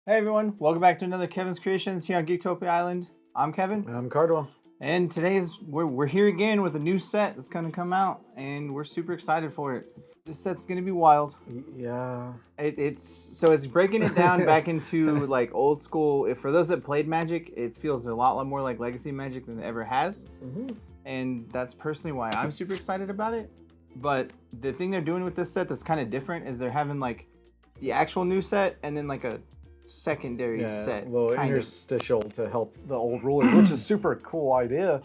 Hey everyone, welcome back to another Kevin's Kreations here on Geektopia Island. I'm Kevin. I'm Cardwell. And we're here again with a new set that's gonna come out, and we're super excited for it. This set's gonna be wild. Yeah. It's breaking it down back into like old school. If for those that played Magic, it feels a lot more like Legacy Magic than it ever has. And that's personally why I'm super excited about it. But the thing they're doing with this set that's kind of different is they're having like the actual new set and then like a secondary set, a little interstitial to help the old rulers, which is super cool idea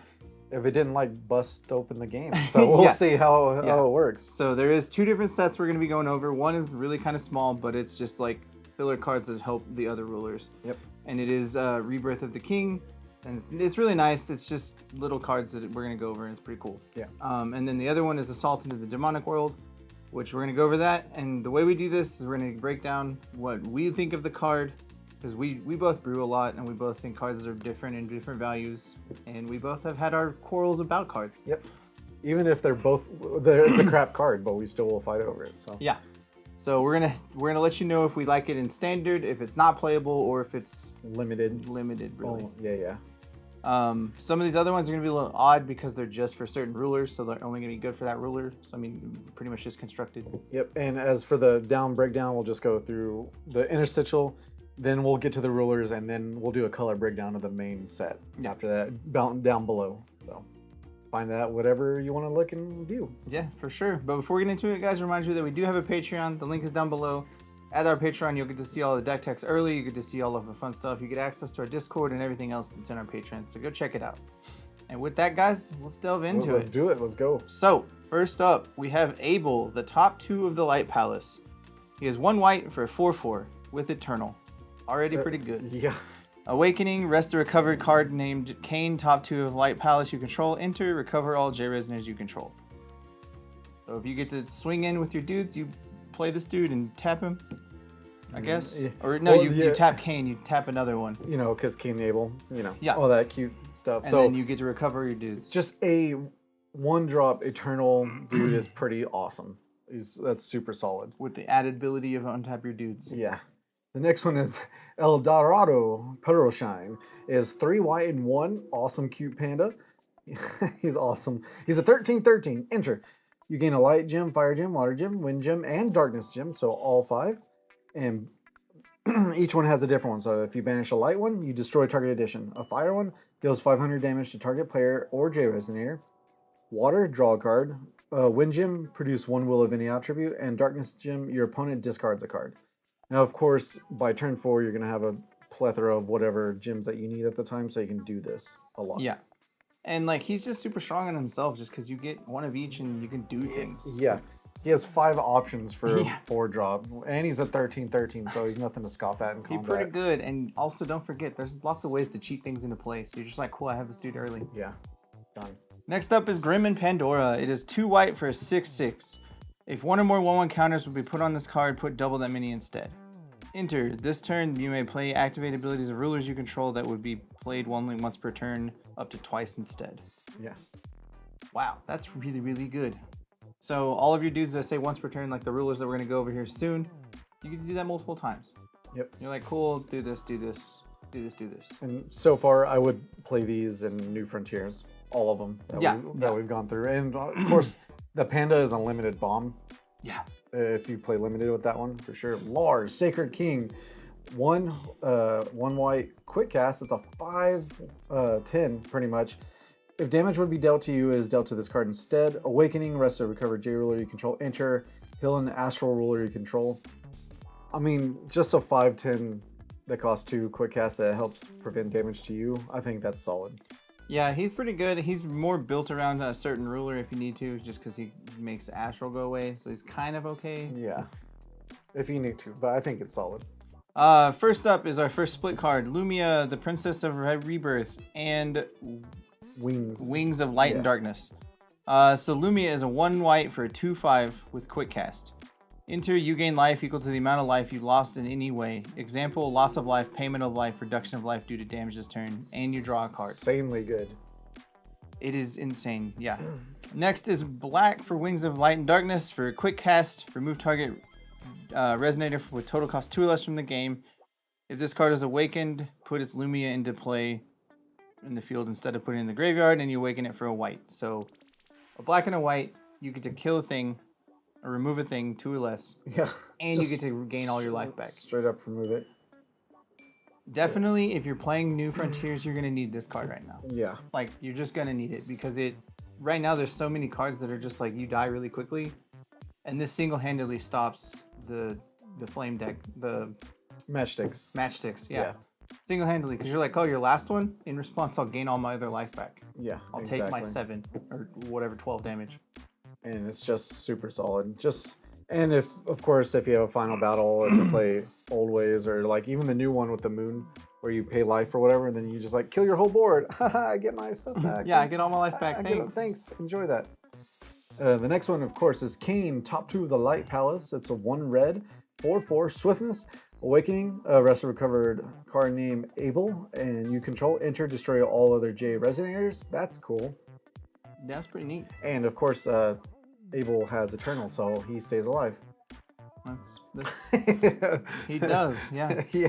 if it didn't like bust open the game. So we'll see how it works. So there is two different sets we're going to be going over. One is really kind of small, but it's just like filler cards that help the other rulers. Yep. And it is Rebirth of the King, and it's really nice. It's just little cards that we're going to go over, and it's pretty cool. Yeah. And then the other one is Assault into the Demonic World, which we're going to go over that. And the way we do this is we're going to break down what we think of the card, because we both brew a lot and we both think cards are different and different values, and we both have had our quarrels about cards. Yep. Even if it's a crap card, but we still will fight over it. So yeah. So we're gonna let you know if we like it in standard, if it's not playable, or if it's limited. Really. Oh, yeah. Some of these other ones are gonna be a little odd because they're just for certain rulers, so they're only gonna be good for that ruler. So I mean, pretty much just constructed. Yep. And as for the breakdown, we'll just go through the interstitial, then we'll get to the rulers, and then we'll do a color breakdown of the main set. After that, down below. So find that whatever you want to look and view. Yeah, for sure. But before we get into it, guys, remind you that we do have a Patreon. The link is down below. At our Patreon, you'll get to see all the deck techs early. You get to see all of the fun stuff. You get access to our Discord and everything else that's in our Patreon. So go check it out. And with that, guys, let's delve into it. Let's do it. Let's go. So first up, we have Abel, the top 2 of the Light Palace. He has 1 white for a 4/4 with Eternal. Already pretty good. Yeah. Awakening, rest a recovered card named Kane, top 2 of Light Palace you control. Enter, recover all J-Resonators you control. So if you get to swing in with your dudes, you play this dude and tap him, I guess. Yeah. Or no, you tap Kane, you tap another one. You know, because Kane Able, all that cute stuff. And then you get to recover your dudes. Just a 1-drop Eternal dude is pretty awesome. That's super solid. With the added ability of untap your dudes. Yeah. The next one is El Dorado Pearl Shine. Is 3 white and 1 awesome cute panda. He's awesome. He's a 13/13. Enter. You gain a light gem, fire gem, water gem, wind gem, and darkness gem. So all 5. And each one has a different one. So if you banish a light one, you destroy target addition. A fire one deals 500 damage to target player or J-Resonator. Water, draw a card. Wind gem, produce 1 will of any attribute. And darkness gem, your opponent discards a card. Now, of course, by turn 4, you're going to have a plethora of whatever gems that you need at the time, so you can do this a lot. Yeah. And, like, he's just super strong on himself just because you get 1 of each and you can do things. Yeah. He has 5 options for 4-drop, and he's a 13/13, so he's nothing to scoff at in combat. He's pretty good, and also don't forget, there's lots of ways to cheat things into play, so you're just like, cool, I have this dude early. Yeah. Done. Next up is Grim and Pandora. It is 2 white for a 6/6. If 1 or more 1/1 counters would be put on this card, put double that many instead. Enter. This turn, you may play activate abilities of rulers you control that would be played only once per turn, up to twice instead. Yeah. Wow, that's really, really good. So all of your dudes that say once per turn, like the rulers that we're going to go over here soon, you can do that multiple times. Yep. You're like, cool, do this, do this, do this, do this. And so far, I would play these in New Frontiers, all of them that we've gone through. And of course, the Panda is a limited bomb. Yeah. If you play limited with that one, for sure. Lars, Sacred King, 1 white, quick cast. It's a 5/10, pretty much. If damage would be dealt to you, is dealt to this card instead. Awakening, rest a recovered J ruler you control. Enter, heal an astral ruler you control. I mean, just a 5/10 that costs 2 quick cast that helps prevent damage to you. I think that's solid. Yeah, he's pretty good. He's more built around a certain ruler if you need to, just because he makes Astral go away. So he's kind of okay. Yeah, if you need to, but I think it's solid. First up is our first split card, Lumia, the Princess of Rebirth, and Wings of Light and Darkness. So Lumia is a 1 white for a 2/5 with quick cast. Enter, you gain life equal to the amount of life you lost in any way. Example, loss of life, payment of life, reduction of life due to damage this turn, and you draw a card. Insanely good. It is insane, yeah. Next is black for Wings of Light and Darkness for a quick cast. Remove target resonator with total cost 2 or less from the game. If this card is awakened, put its Lumia into play in the field instead of putting it in the graveyard, and you awaken it for a white. So a black and a white, you get to kill a thing or remove a thing, 2 or less. Yeah. And you get to gain all your life back. Straight up remove it. Definitely, if you're playing New Frontiers, you're going to need this card right now. Yeah. Like, you're just going to need it because right now there's so many cards that are just like you die really quickly. And this single-handedly stops the flame deck, the matchsticks, yeah. Single-handedly, because you're like, oh, your last one? In response, I'll gain all my other life back. Yeah, I'll take my 7 or whatever, 12 damage. And it's just super solid. And if you have a final battle, if you play old ways, or like even the new one with the moon, where you pay life or whatever, and then you just like kill your whole board. I get my stuff back. Yeah, I get all my life back. Thanks. Enjoy that. The next one, of course, is Kane, top 2 of the Light Palace. It's a 1 red, 4/4 swiftness, awakening. Rest of recovered card name Abel, and you control, enter, destroy all other J resonators. That's cool. That's pretty neat. And of course, Abel has Eternal, so he stays alive. That's he does, yeah. Yeah.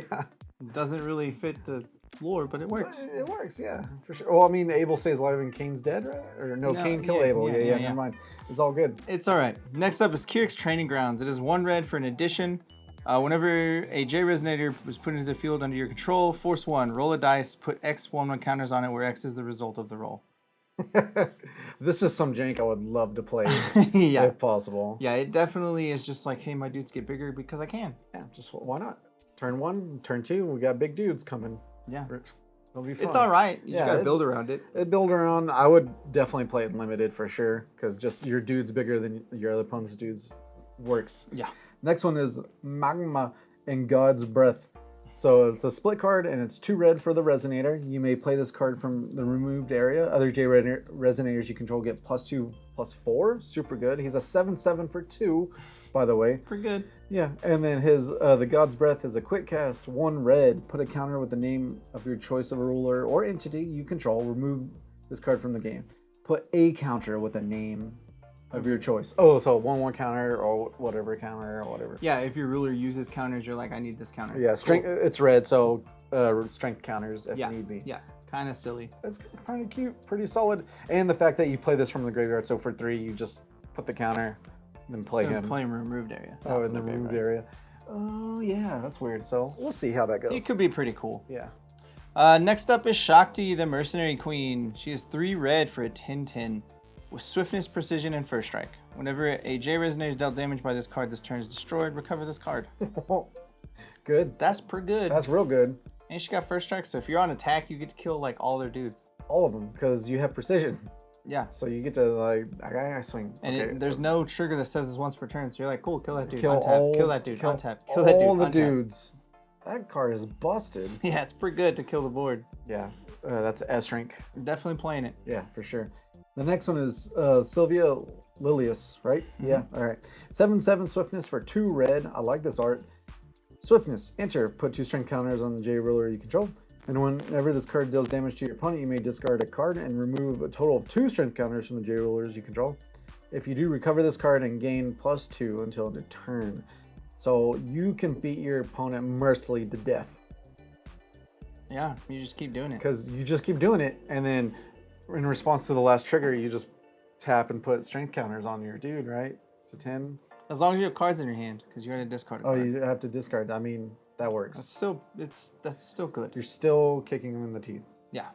Doesn't really fit the lore, but it works. It works, yeah, for sure. Well, I mean, Abel stays alive and Kane's dead, right? Or no, Kane killed Abel. Yeah, never mind. It's all good. It's all right. Next up is Kyric's Training Grounds. It is 1 red for an addition. Whenever a J Resonator was put into the field under your control, force 1, roll a dice, put X 1/1 counters on it, where X is the result of the roll. This is some jank I would love to play, yeah, if possible. Yeah, it definitely is just like, hey, my dudes get bigger because I can. Yeah, just why not? Turn 1, turn 2, we got big dudes coming. Yeah. It'll be fun. It's all right. You just got to build around it. Build around. I would definitely play it limited for sure, because just your dude's bigger than your other opponent's dudes works. Yeah. Next one is Magma and God's Breath. So it's a split card, and it's 2 red for the Resonator. You may play this card from the removed area. Other J Resonators you control get +2/+4. Super good. He's a 7/7 for 2, by the way. Pretty good. Yeah, and then his the God's Breath is a quick cast, 1 red. Put a counter with the name of your choice of a ruler or entity you control. Remove this card from the game. Put a counter with a name of your choice. Oh, so 1/1 counter or whatever counter or whatever. Yeah, if your ruler uses counters, you're like, I need this counter. Yeah, strength. Cool. It's red, so strength counters if need be. Yeah, kind of silly. That's kind of cute, pretty solid. And the fact that you play this from the graveyard, so for 3, you just put the counter, then play him. Play him removed area. Oh, in the removed area. Oh, yeah, that's weird. So we'll see how that goes. It could be pretty cool. Yeah. Next up is Shakti, the Mercenary Queen. She is 3 red for a 10/10. With swiftness, precision, and first strike. Whenever a J Resonator is dealt damage by this card, this turn is destroyed. Recover this card. Good. That's pretty good. That's real good. And she got first strike, so if you're on attack, you get to kill like all their dudes. All of them, because you have precision. Yeah. So you get to like, I swing. And there's no trigger that says it's once per turn, so you're like, cool, kill that dude, kill that dude, kill untap, kill that dude, all the untap. dudes. That card is busted. Yeah, it's pretty good to kill the board. Yeah, that's S rank. Definitely playing it. Yeah, for sure. The next one is Sylvia Lilius, right? Mm-hmm. Yeah, all right. 7/7 swiftness for 2 red. I like this art. Swiftness, enter. Put 2 strength counters on the J ruler you control. And whenever this card deals damage to your opponent, you may discard a card and remove a total of 2 strength counters from the J rulers you control. If you do, recover this card and gain +2 until the turn. So you can beat your opponent mercilessly to death. Yeah, you just keep doing it. Because you just keep doing it, and then in response to the last trigger, you just tap and put strength counters on your dude, right? To 10. As long as you have cards in your hand, because you're going to discard a card. Oh, you have to discard. I mean, that works. That's still good. You're still kicking him in the teeth. Yeah.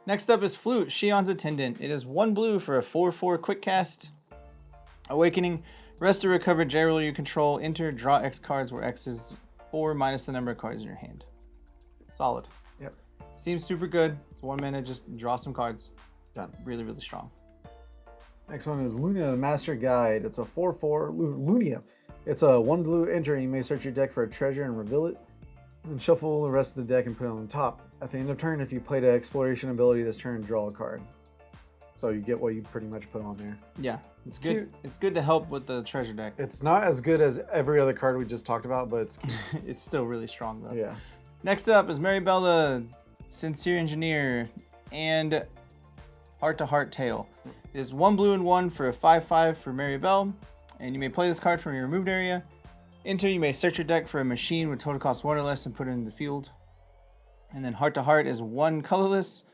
Next up is Flute, Shion's Attendant. It is 1 blue for a 4/4 quick cast. Awakening. Rest to recover J ruler you control. Enter, draw X cards where X is 4 minus the number of cards in your hand. Solid. Yep. Seems super good. It's 1 mana, just draw some cards. Done. Really, really strong. Next one is Lunia, the Master Guide. It's a 4/4 Lunia. It's a 1 blue enter. You may search your deck for a treasure and reveal it. And shuffle the rest of the deck and put it on the top. At the end of turn, if you played an exploration ability this turn, draw a card. So you get what you pretty much put on there. Yeah, it's good. Cute. It's good to help with the treasure deck. It's not as good as every other card we just talked about, but it's cute. It's still really strong though. Yeah. Next up is Maribella, Sincere Engineer, and Heart to Heart Tale. It is 1 blue and 1 for a 5/5 for Maribel, and you may play this card from your removed area. Enter, you may search your deck for a machine with total cost 1 or less and put it in the field. And then Heart to Heart is 1 colorless.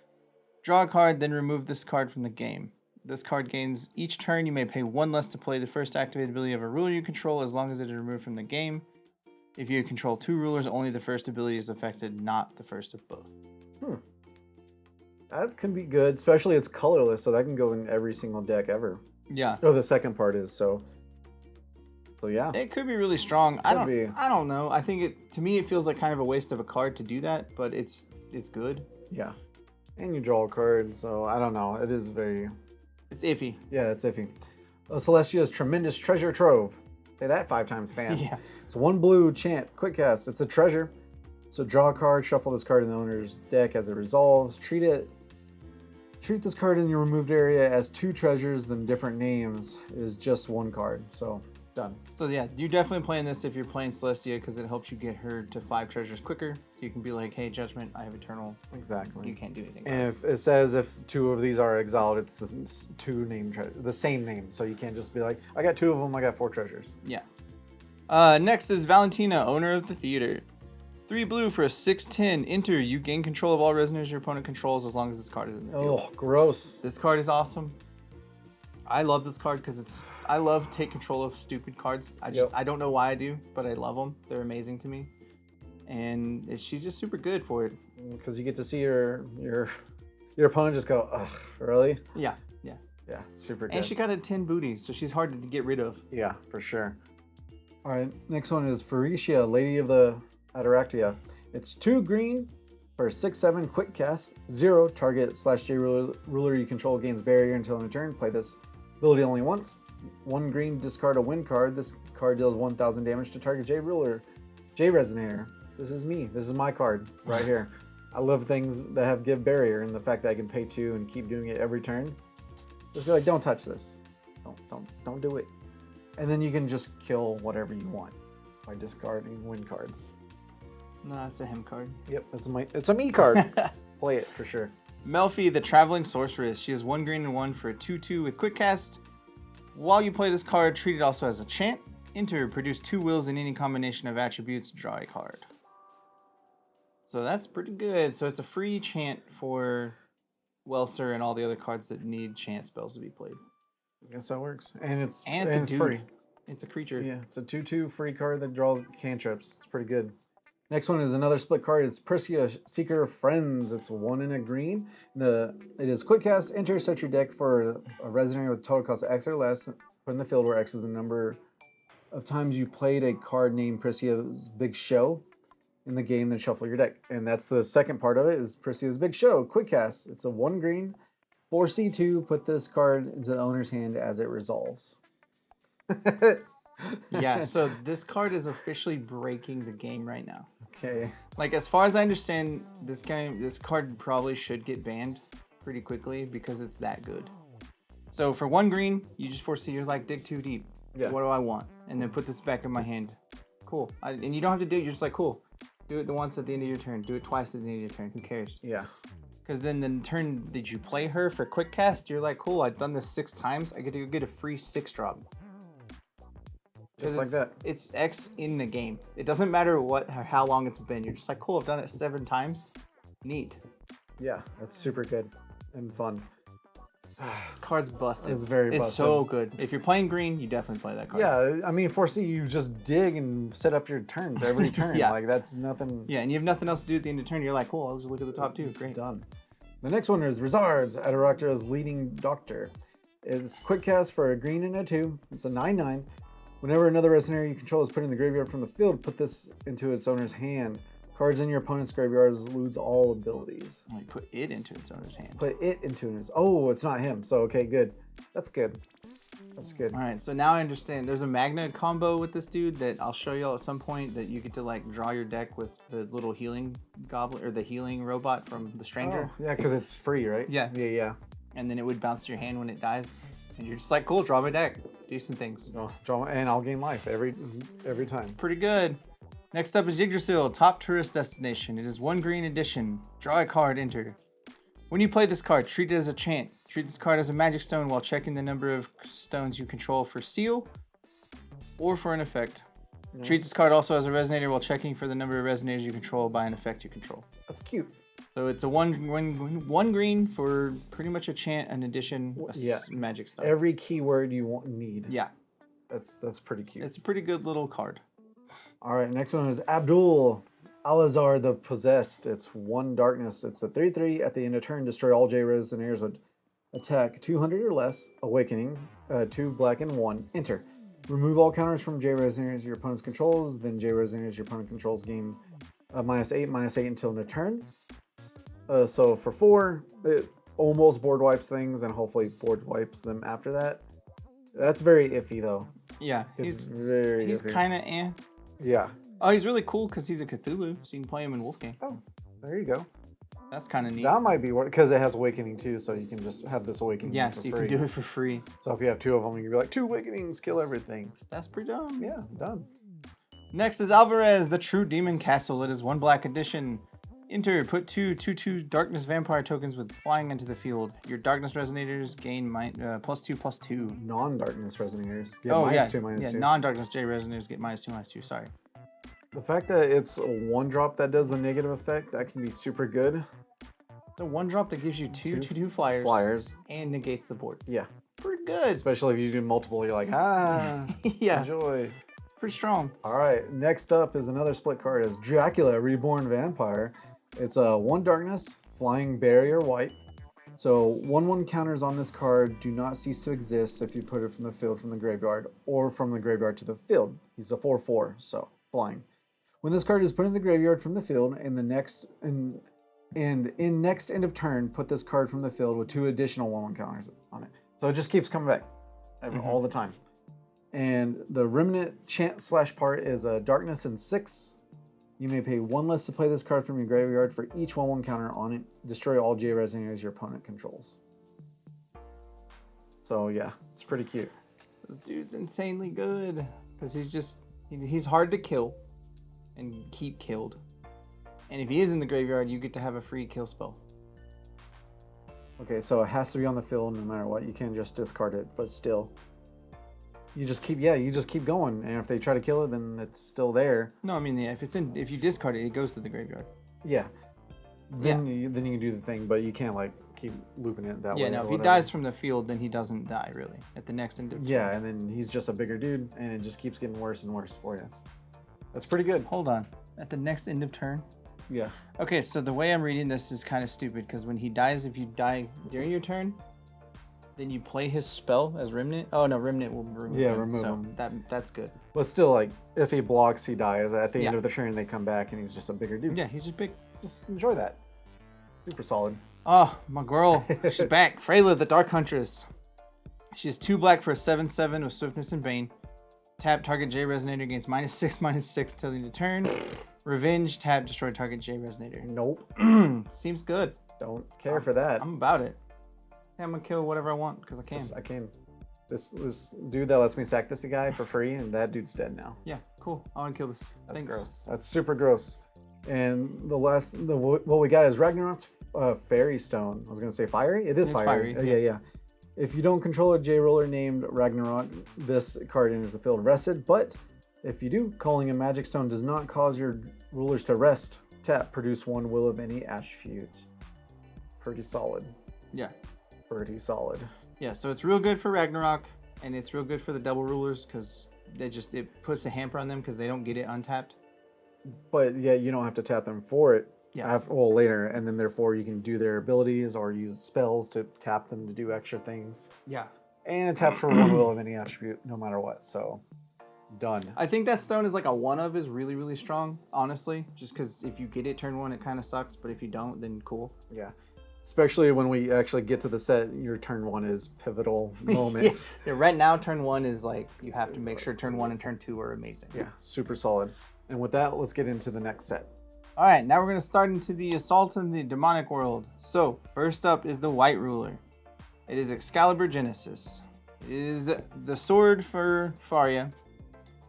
Draw a card, then remove this card from the game. This card gains each turn. You may pay 1 less to play the first activated ability of a ruler you control as long as it is removed from the game. If you control 2 rulers, only the first ability is affected, not the first of both. That can be good, especially it's colorless, so that can go in every single deck ever. Yeah. Oh, the second part is so yeah. It could be really strong. I be. don't know. I think to me it feels like kind of a waste of a card to do that, but it's good. Yeah. And you draw a card, so I don't know. It is It's iffy. Yeah, it's iffy. Celestia's Tremendous Treasure Trove. Say that 5 times, fans. Yeah. It's 1 blue, chant, quick cast. It's a treasure. So draw a card, shuffle this card in the owner's deck as it resolves. Treat this card in your removed area as 2 treasures, then different names. It is just 1 card. So done. So yeah, you're definitely playing this if you're playing Celestia because it helps you get her to 5 treasures quicker. So you can be like, hey, Judgment, I have Eternal. Exactly. You can't do anything. And if it says if 2 of these are exiled, it's the 2 name the same name. So you can't just be like, I got 2 of them, I got 4 treasures. Yeah. Next is Valentina, owner of the theater. 3 blue for a 6/10. Enter. You gain control of all resonators your opponent controls as long as this card is in the field. Oh, gross. This card is awesome. I love this card because I love take control of stupid cards. I don't know why I do, but I love them. They're amazing to me. And she's just super good for it. Because you get to see your opponent just go, ugh, really? Yeah. Yeah, super good. And she got a 10 booty, so she's hard to get rid of. Yeah, for sure. All right, next one is Phariscia, Lady of the Ataraxia. It's 2 green for a 6/7 quick cast. 0 target /J ruler you control gains barrier until end of turn. Play this ability only once. 1 green, discard a win card. This card deals 1,000 damage to target J ruler. J resonator. This is me. This is my card right here. I love things that have give barrier, and the fact that I can pay 2 and keep doing it every turn. Just be like, don't touch this. Don't do it. And then you can just kill whatever you want by discarding win cards. No, that's a him card. Yep, it's a me card. Play it for sure. Melfi, the Traveling Sorceress. She has 1 green and 1 for a 2/2 with quick cast. While you play this card, treat it also as a chant. Enter, produce 2 wills in any combination of attributes, draw a card. So that's pretty good. So it's a free chant for Welser and all the other cards that need chant spells to be played. I guess that works. And it's free. It's a creature. Yeah, it's a 2/2 free card that draws cantrips. It's pretty good. Next one is another split card. It's Priscia, Seeker of Friends. It's 1 and a green. It is quick cast. Enter, search your deck for a resonant with total cost X or less. Put in the field where X is the number of times you played a card named Priscia's Big Show in the game, then shuffle your deck. And that's the second part of it, is Priscia's Big Show. Quick cast. It's a 1 green, 4/C2. Put this card into the owner's hand as it resolves. Yeah, so this card is officially breaking the game right now. Okay. Like, as far as I understand, this card probably should get banned pretty quickly because it's that good. So for 1 green, you just foresee you're like, dig too deep. Yeah. What do I want? And then put this back in my hand. Cool. And you don't have to do it. You're just like, cool. Do it once at the end of your turn. Do it twice at the end of your turn. Who cares? Yeah. Because then the turn that you play her for quick cast, you're like, cool, I've done this 6 times. I get to get a free 6 drop. Just like that. It's X in the game. It doesn't matter how long it's been. You're just like, cool, I've done it 7 times. Neat. Yeah, that's super good and fun. Card's busted. It's very busted. It's so good. If you're playing green, you definitely play that card. Yeah, I mean, 4C, you just dig and set up your turns every turn. Yeah. Like, that's nothing. Yeah, and you have nothing else to do at the end of the turn. You're like, cool, I'll just look at the top 2. Great. Done. The next one is Rizard's Ataraxa's Leading Doctor. It's quick cast for a green and a 2. It's a 9/9. Whenever another resonator you control is put in the graveyard from the field, put this into its owner's hand. Cards in your opponent's graveyard lose all abilities. Like, put it into its owner's hand. Put it into his. Oh, it's not him. So, okay, good. That's good. That's good. All right, so now I understand. There's a Magna combo with this dude that I'll show y'all at some point that you get to, like, draw your deck with the little healing goblin or the healing robot from The Stranger. Oh, yeah, because it's free, right? Yeah. Yeah. And then it would bounce to your hand when it dies. And you're just like, cool, draw my deck. Do some things. Oh, draw, and I'll gain life every time. It's pretty good. Next up is Yggdrasil, top tourist destination. It is 1 green addition. Draw a card, enter. When you play this card, treat it as a chant. Treat this card as a magic stone while checking the number of stones you control for seal or for an effect. Nice. Treat this card also as a resonator while checking for the number of resonators you control by an effect you control. That's cute. So it's a one green for pretty much a chant, an addition, magic star. Every keyword you need. Yeah. That's pretty cute. It's a pretty good little card. All right, next one is Abdul Alazar the Possessed. It's 1 darkness. It's a 3/3. At the end of turn, destroy all J resonators with attack 200 or less. Awakening, 2 black and 1. Enter. Remove all counters from J resonators your opponent's controls. Then J resonators your opponent controls gain -8/-8 until end of turn. So for 4, it almost board wipes things, and hopefully board wipes them after that. That's very iffy though. Yeah, he's kind of eh. Yeah. Oh, he's really cool because he's a Cthulhu, so you can play him in Wolfgang. Oh, there you go. That's kind of neat. That might be because it has Awakening too, so you can just have this Awakening. Yeah, so you can do it for free. So if you have 2 of them, you can be like 2 Awakenings, kill everything. That's pretty dumb. Yeah, done. Next is Alvarez, the True Demon Castle. It is 1 black addition. Enter, put 2/2 Darkness Vampire tokens with flying into the field. Your Darkness Resonators gain +2/+2. Non-Darkness Resonators get -2/-2. Non-Darkness J Resonators get -2/-2. Sorry. The fact that it's a 1-drop that does the negative effect, that can be super good. The 1-drop that gives you two 2/2 flyers and negates the board. Yeah. Pretty good. Especially if you do multiple, you're like, yeah. Enjoy. Pretty strong. All right, next up is another split card. Is Dracula, Reborn Vampire. It's a 1 darkness, flying barrier white. So 1/1 counters on this card do not cease to exist if you put it from the field from the graveyard or from the graveyard to the field. He's a 4/4, so flying. When this card is put in the graveyard from the field, in next end of turn, put this card from the field with 2 additional 1/1 counters on it. So it just keeps coming back all the time. And the remnant chant/part is a darkness and 6. You may pay 1 less to play this card from your graveyard for each 1/1 counter on it. Destroy all J resonators your opponent controls. So yeah, it's pretty cute. This dude's insanely good because he's hard to kill and keep killed. And if he is in the graveyard, you get to have a free kill spell. Okay, so it has to be on the field no matter what. You can't just discard it, but still. You just keep going, and if they try to kill it, then it's still there. No, I mean, yeah, if you discard it, it goes to the graveyard. Yeah. Then you can do the thing, but you can't like keep looping it that way. Yeah, no, if he dies from the field, then he doesn't die really at the next end of turn. Yeah, and then he's just a bigger dude, and it just keeps getting worse and worse for you. That's pretty good. Hold on, at the next end of turn. Yeah. Okay, so the way I'm reading this is kind of stupid because when he dies, if you die during your turn, then you play his spell as Remnant. Oh no, Remnant will remove him. Remove so him. That's good. But still, like, if he blocks, he dies. At the end of the turn, they come back, and he's just a bigger dude. Yeah, he's just big. Just enjoy that. Super solid. Oh, my girl. She's back. Freyla, the Dark Huntress. She's 2 black for a 7/7 with Swiftness and Bane. Tap, target J Resonator gains -6/-6 till the end of turn. Revenge, tap, destroy target J Resonator. Nope. Seems good. Don't care for that. I'm about it. Yeah, I'm gonna kill whatever I want because I can. I can. This dude that lets me sack this guy for free, and that dude's dead now. Yeah, cool. I want to kill this. That's Thanks. gross. That's super gross. And what we got is Ragnarok's Fairy Stone. I was gonna say fiery. It is fiery. Yeah. If you don't control a J roller named Ragnarok, this card enters the field rested. But if you do, calling a Magic Stone does not cause your rulers to rest. Tap, produce 1 will of any attribute. Pretty solid. Yeah. Pretty solid. Yeah, so it's real good for Ragnarok, and it's real good for the double rulers because it puts a hamper on them because they don't get it untapped. But yeah, you don't have to tap them for it. Yeah. Later, and then therefore you can do their abilities or use spells to tap them to do extra things. Yeah. And it taps for 1 will of any attribute, no matter what. So, done. I think that stone is like a 1 of is really, really strong, honestly. Just because if you get it turn 1, it kind of sucks, but if you don't, then cool. Yeah. Especially when we actually get to the set, your turn 1 is pivotal moments. Yeah, right now turn 1 is like, you have to make sure turn 1 and turn 2 are amazing. Yeah, super solid. And with that, let's get into the next set. All right, now we're going to start into the Assault in the Demonic World. So, first up is the White Ruler. It is Excalibur Genesis. It is the sword for Faria,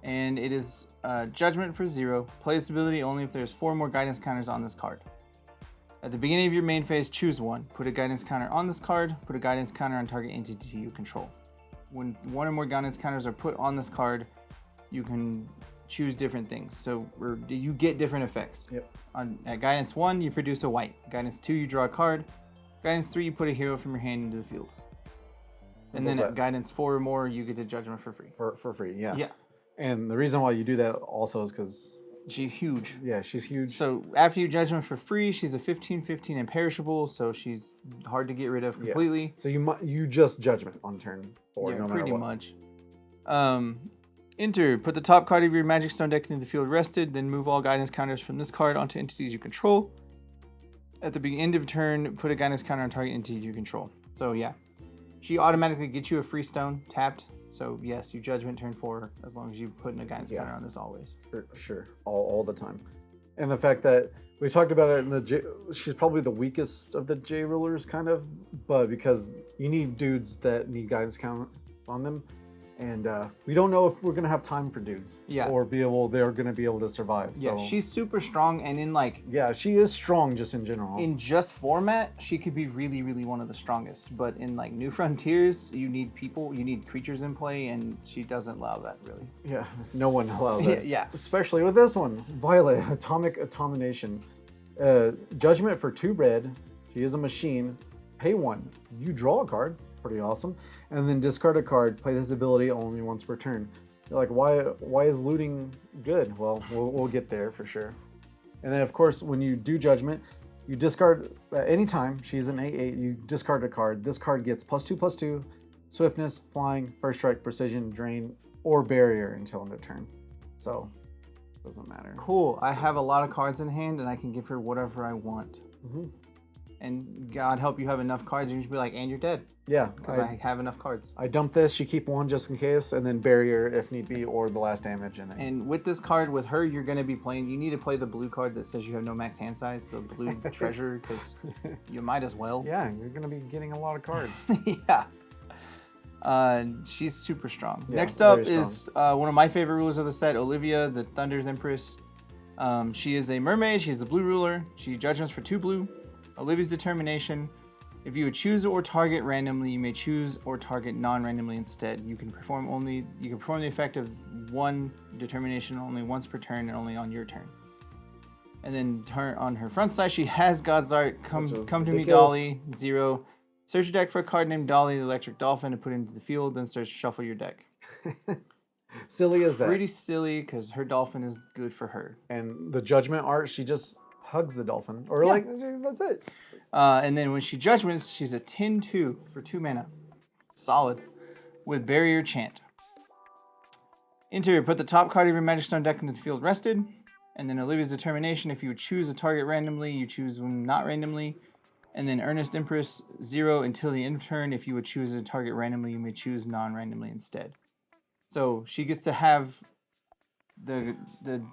and it is Judgment for 0. Play this ability only if there's 4 more guidance counters on this card. At the beginning of your main phase, choose 1. Put a guidance counter on this card. Put a guidance counter on target entity you control. When 1 or more guidance counters are put on this card, you can choose different things. So you get different effects. Yep. At Guidance 1, you produce a white. Guidance 2, you draw a card. Guidance 3, you put a hero from your hand into the field. And then at Guidance 4 or more, you get to Judgment for free. For free, yeah. Yeah. And the reason why you do that also is because... she's huge. Yeah, she's huge. So after you Judgment for free, she's a 15/15 imperishable, so she's hard to get rid of completely. Yeah. So you just Judgment on turn 4, no matter pretty what. much. Enter. Put the top card of your Magic Stone deck into the field rested, then move all guidance counters from this card onto entities you control. At the end of turn, put a guidance counter on target entity you control. So yeah, she automatically gets you a free stone tapped. So yes, you Judgment turn 4 as long as you put in a guidance counter on this always. For sure, all the time. And the fact that we talked about it in the she's probably the weakest of the J rulers, kind of, but because you need dudes that need guidance count on them. And we don't know if we're gonna have time for dudes, or they're gonna be able to survive. So. Yeah, she's super strong, and in like she is strong just in general. In just format, she could be really, really one of the strongest. But in like New Frontiers, you need creatures in play, and she doesn't allow that really. Yeah, no one allows that. Yeah, especially with this one, Violet, Atomic Abomination, Judgment for 2 red. She is a machine. Pay 1, you draw a card. Pretty awesome. And then discard a card, play this ability only once per turn. You're like, why is looting good? Well, we'll get there for sure. And then of course, when you do Judgment, you discard at any time. She's an 8/8. You discard a card. This card gets +2/+2, swiftness, flying, first strike, precision, drain, or barrier until end of turn. So doesn't matter. Cool. I have a lot of cards in hand, and I can give her whatever I want. Mm-hmm. And God help you have enough cards, and you should be like, and you're dead. Yeah. Because I have enough cards. I dump this, you keep 1 just in case, and then barrier if need be, or the last damage. And with this card, with her, you're going to be playing, you need to play the blue card that says you have no max hand size, the blue treasure, because you might as well. Yeah, you're going to be getting a lot of cards. Yeah. She's super strong. Yeah, next up is one of my favorite rulers of the set, Olivia, the Thunder's Empress. She is a mermaid. She's the blue ruler. She Judgments for 2 blue. Olivia's Determination. If you would choose or target randomly, you may choose or target non-randomly instead. You can perform the effect of 1 determination only once per turn and only on your turn. And then on her front side, she has God's Art. Come to me, Dolly. 0. Search your deck for a card named Dolly, the Electric Dolphin, and put it into the field. Then start to shuffle your deck. Silly as that. Pretty silly because her dolphin is good for her. And the Judgment art, she just hugs the dolphin, or that's it. And then when she Judgments, she's a 10/2 for 2 mana. Solid. With Barrier Chant. Enter, put the top card of your Magic Stone deck into the field rested. And then Olivia's Determination, if you would choose a target randomly, you choose one not randomly. And then Earnest Empress, 0 until the end of turn. If you would choose a target randomly, you may choose non-randomly instead. So she gets to have the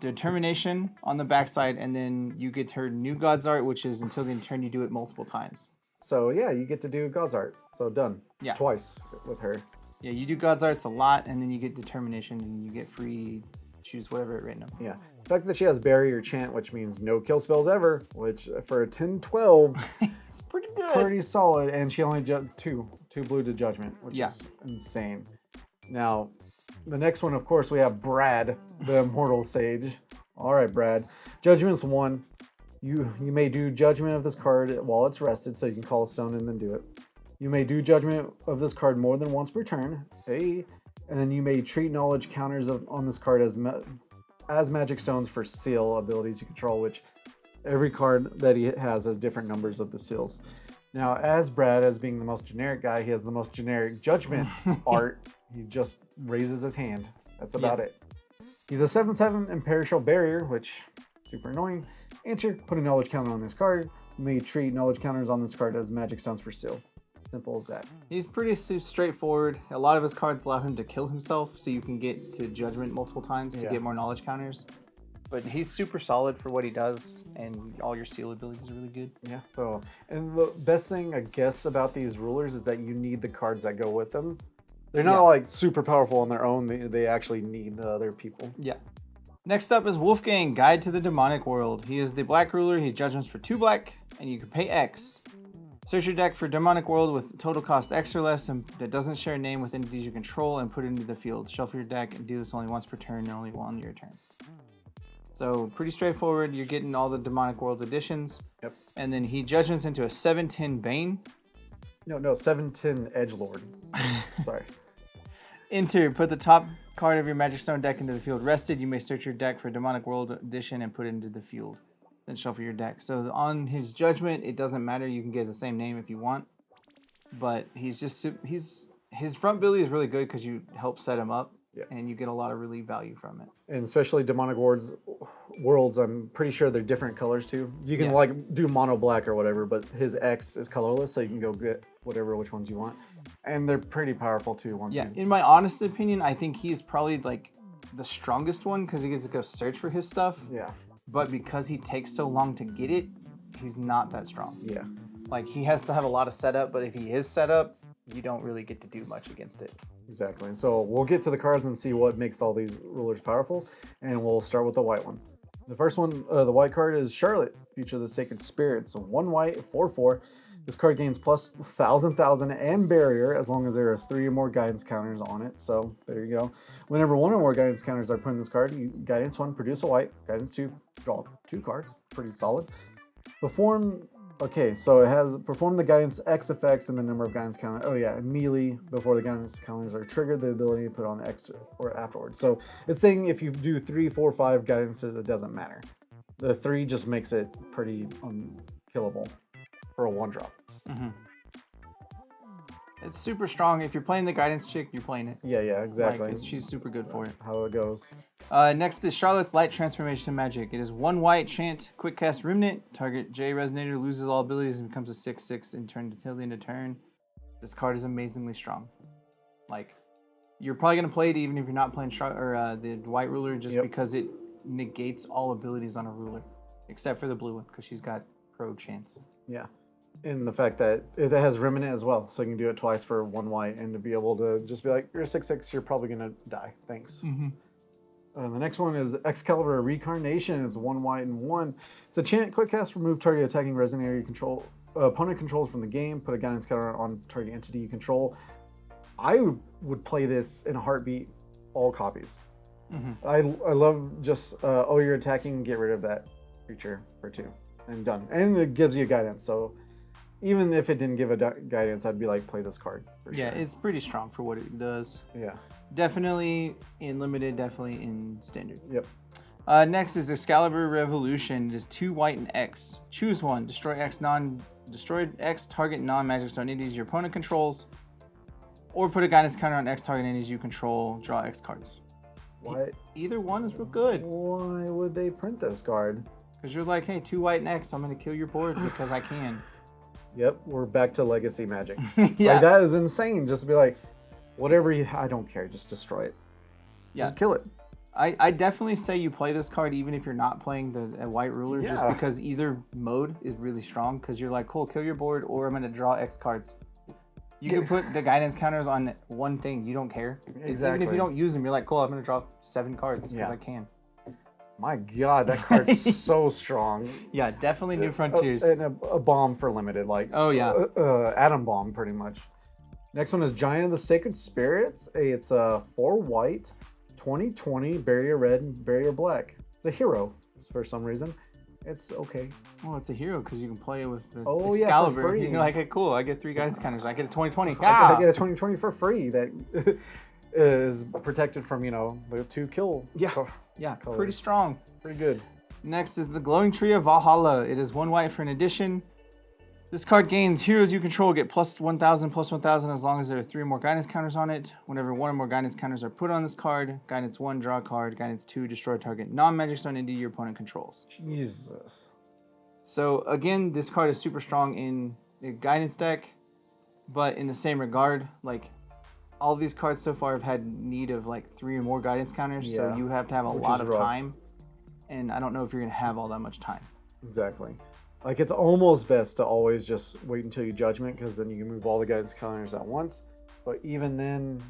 Determination on the backside, and then you get her new God's Art, which is until the end of turn you do it multiple times. So yeah, you get to do God's Art. So done. Yeah. Twice with her. Yeah, you do God's Arts a lot, and then you get Determination, and you get free choose whatever at random. Yeah. The fact that she has Barrier Chant, which means no kill spells ever, which for a 10/12, it's pretty good. Pretty solid, and she only two blue to Judgment, which is insane. Now, the next one, of course, we have Brad, the Immortal Sage. All right, Brad. Judgment's 1. You may do Judgment of this card while it's rested, so you can call a stone and then do it. You may do Judgment of this card more than once per turn. Hey. And then you may treat knowledge counters on this card as magic stones for seal abilities you control, which every card that he has different numbers of the seals. Now, as Brad, as being the most generic guy, he has the most generic Judgment art. He just raises his hand. That's about it. He's a 7/7 imperishable barrier, which super annoying. Enter, put a knowledge counter on this card. You may treat knowledge counters on this card as magic stones for seal. Simple as that. He's pretty straightforward. A lot of his cards allow him to kill himself, so you can get to Judgment multiple times to get more knowledge counters. But he's super solid for what he does, and all your seal abilities are really good. Yeah, so, and the best thing, I guess, about these rulers is that you need the cards that go with them. They're not like super powerful on their own. They actually need the other people. Yeah. Next up is Wolfgang, Guide to the Demonic World. He is the black ruler. He Judgments for 2 black, and you can pay X. Search your deck for Demonic World with total cost X or less and that doesn't share a name with entities you control and put it into the field. Shuffle your deck and do this only once per turn and only on your turn. So pretty straightforward. You're getting all the Demonic World additions. Yep. And then he judgments into a 7/10 Bane. No, 7/10 Edgelord. Sorry. Enter. Put the top card of your Magic Stone deck into the field. Rested. You may search your deck for Demonic World edition and put it into the field. Then shuffle your deck. So on his judgment, it doesn't matter. You can get the same name if you want. But his front ability is really good because you help set him up. Yeah. And you get a lot of really value from it. And especially Demonic Worlds, I'm pretty sure they're different colors too. You can like do mono black or whatever, but his X is colorless, so you can go get which ones you want. And they're pretty powerful too. In my honest opinion, I think he's probably like the strongest one because he gets to go search for his stuff. Yeah. But because he takes so long to get it, he's not that strong. Yeah. Like he has to have a lot of setup, but if he is set up, you don't really get to do much against it. Exactly. So we'll get to the cards and see what makes all these rulers powerful, and we'll start with the white one. The first one, the white card is Charlotte, Future of the Sacred Spirit. It's a 1 white, 4/4. This card gains plus 1,000, and barrier as long as there are 3 or more guidance counters on it. So there you go. Whenever 1 or more guidance counters are put in this card, you guidance 1, produce a white, guidance 2, draw 2 cards. Pretty solid. Okay, so it has perform the guidance X effects and the number of guidance counters. Oh yeah, immediately before the guidance counters are triggered, the ability to put on X or afterwards. So it's saying if you do 3, 4, 5 guidances, it doesn't matter. The 3 just makes it pretty unkillable for a 1-drop. Mm-hmm. It's super strong. If you're playing the guidance chick, you're playing it. Yeah, exactly. Like, she's super good for it. How it goes. Next is Charlotte's Light Transformation Magic. It is 1 white, chant, quick cast Remnant. Target J Resonator loses all abilities and becomes a 6/6 until the end of turn. This card is amazingly strong. Like, you're probably going to play it even if you're not playing the white ruler just because it negates all abilities on a ruler. Except for the blue one because she's got pro chance. Yeah. And the fact that it has Remnant as well, so you can do it twice for 1 white, and to be able to just be like, you're a 6/6, you're probably gonna die. Thanks. Mm-hmm. The next one is Excalibur Reincarnation. It's 1 white and 1. It's a chant, quick cast, remove target attacking resident area control opponent controls from the game. Put a guidance counter on target entity you control. I would play this in a heartbeat, all copies. Mm-hmm. I love just you're attacking, get rid of that creature for 2, and done. And it gives you guidance, so. Even if it didn't give a guidance, I'd be like, play this card. For sure. Yeah, it's pretty strong for what it does. Yeah. Definitely in limited, definitely in standard. Yep. Next is Excalibur Revolution. It is 2 white and X. Choose one. Destroy X target non-magic stone entities your opponent controls. Or put a guidance counter on X target entities you control. Draw X cards. What? Either one is real good. Why would they print this card? Because you're like, hey, 2 white and X, I'm going to kill your board because I can. Yep, we're back to Legacy Magic. Yeah. Like, that is insane. Just be like, whatever I don't care, just destroy it. Just kill it. I definitely say you play this card even if you're not playing the white ruler, just because either mode is really strong. Because you're like, cool, kill your board, or I'm going to draw X cards. You can put the guidance counters on one thing. You don't care. Exactly. Even if you don't use them, you're like, cool, I'm going to draw 7 cards because I can. My God, that card's so strong. Yeah, definitely New Frontiers. And a bomb for limited, like. Oh, yeah. Atom bomb, pretty much. Next one is Giant of the Sacred Spirits. It's a 4 white, 20/20, barrier red, and barrier black. It's a hero for some reason. It's okay. Well, it's a hero because you can play it with the Excalibur. Yeah, for free. You're like, hey, cool, I get 3 guidance counters. I get a 20/20. I get a 20/20 for free that is protected from, the 2 kill. Yeah, colors. Pretty strong. Pretty good. Next is the Glowing Tree of Valhalla. It is 1 white for an addition. This card gains heroes you control get plus 1,000 as long as there are 3 or more guidance counters on it. Whenever 1 or more guidance counters are put on this card, guidance 1, draw a card, guidance 2, destroy target non-magic stone entity your opponent controls. Jesus. So again, this card is super strong in a guidance deck, but in the same regard, like all these cards so far have had need of like 3 or more guidance counters, so you have to have a lot of time, and I don't know if you're going to have all that much time. Exactly. Like, it's almost best to always just wait until you judgment, because then you can move all the guidance counters at once, but even then,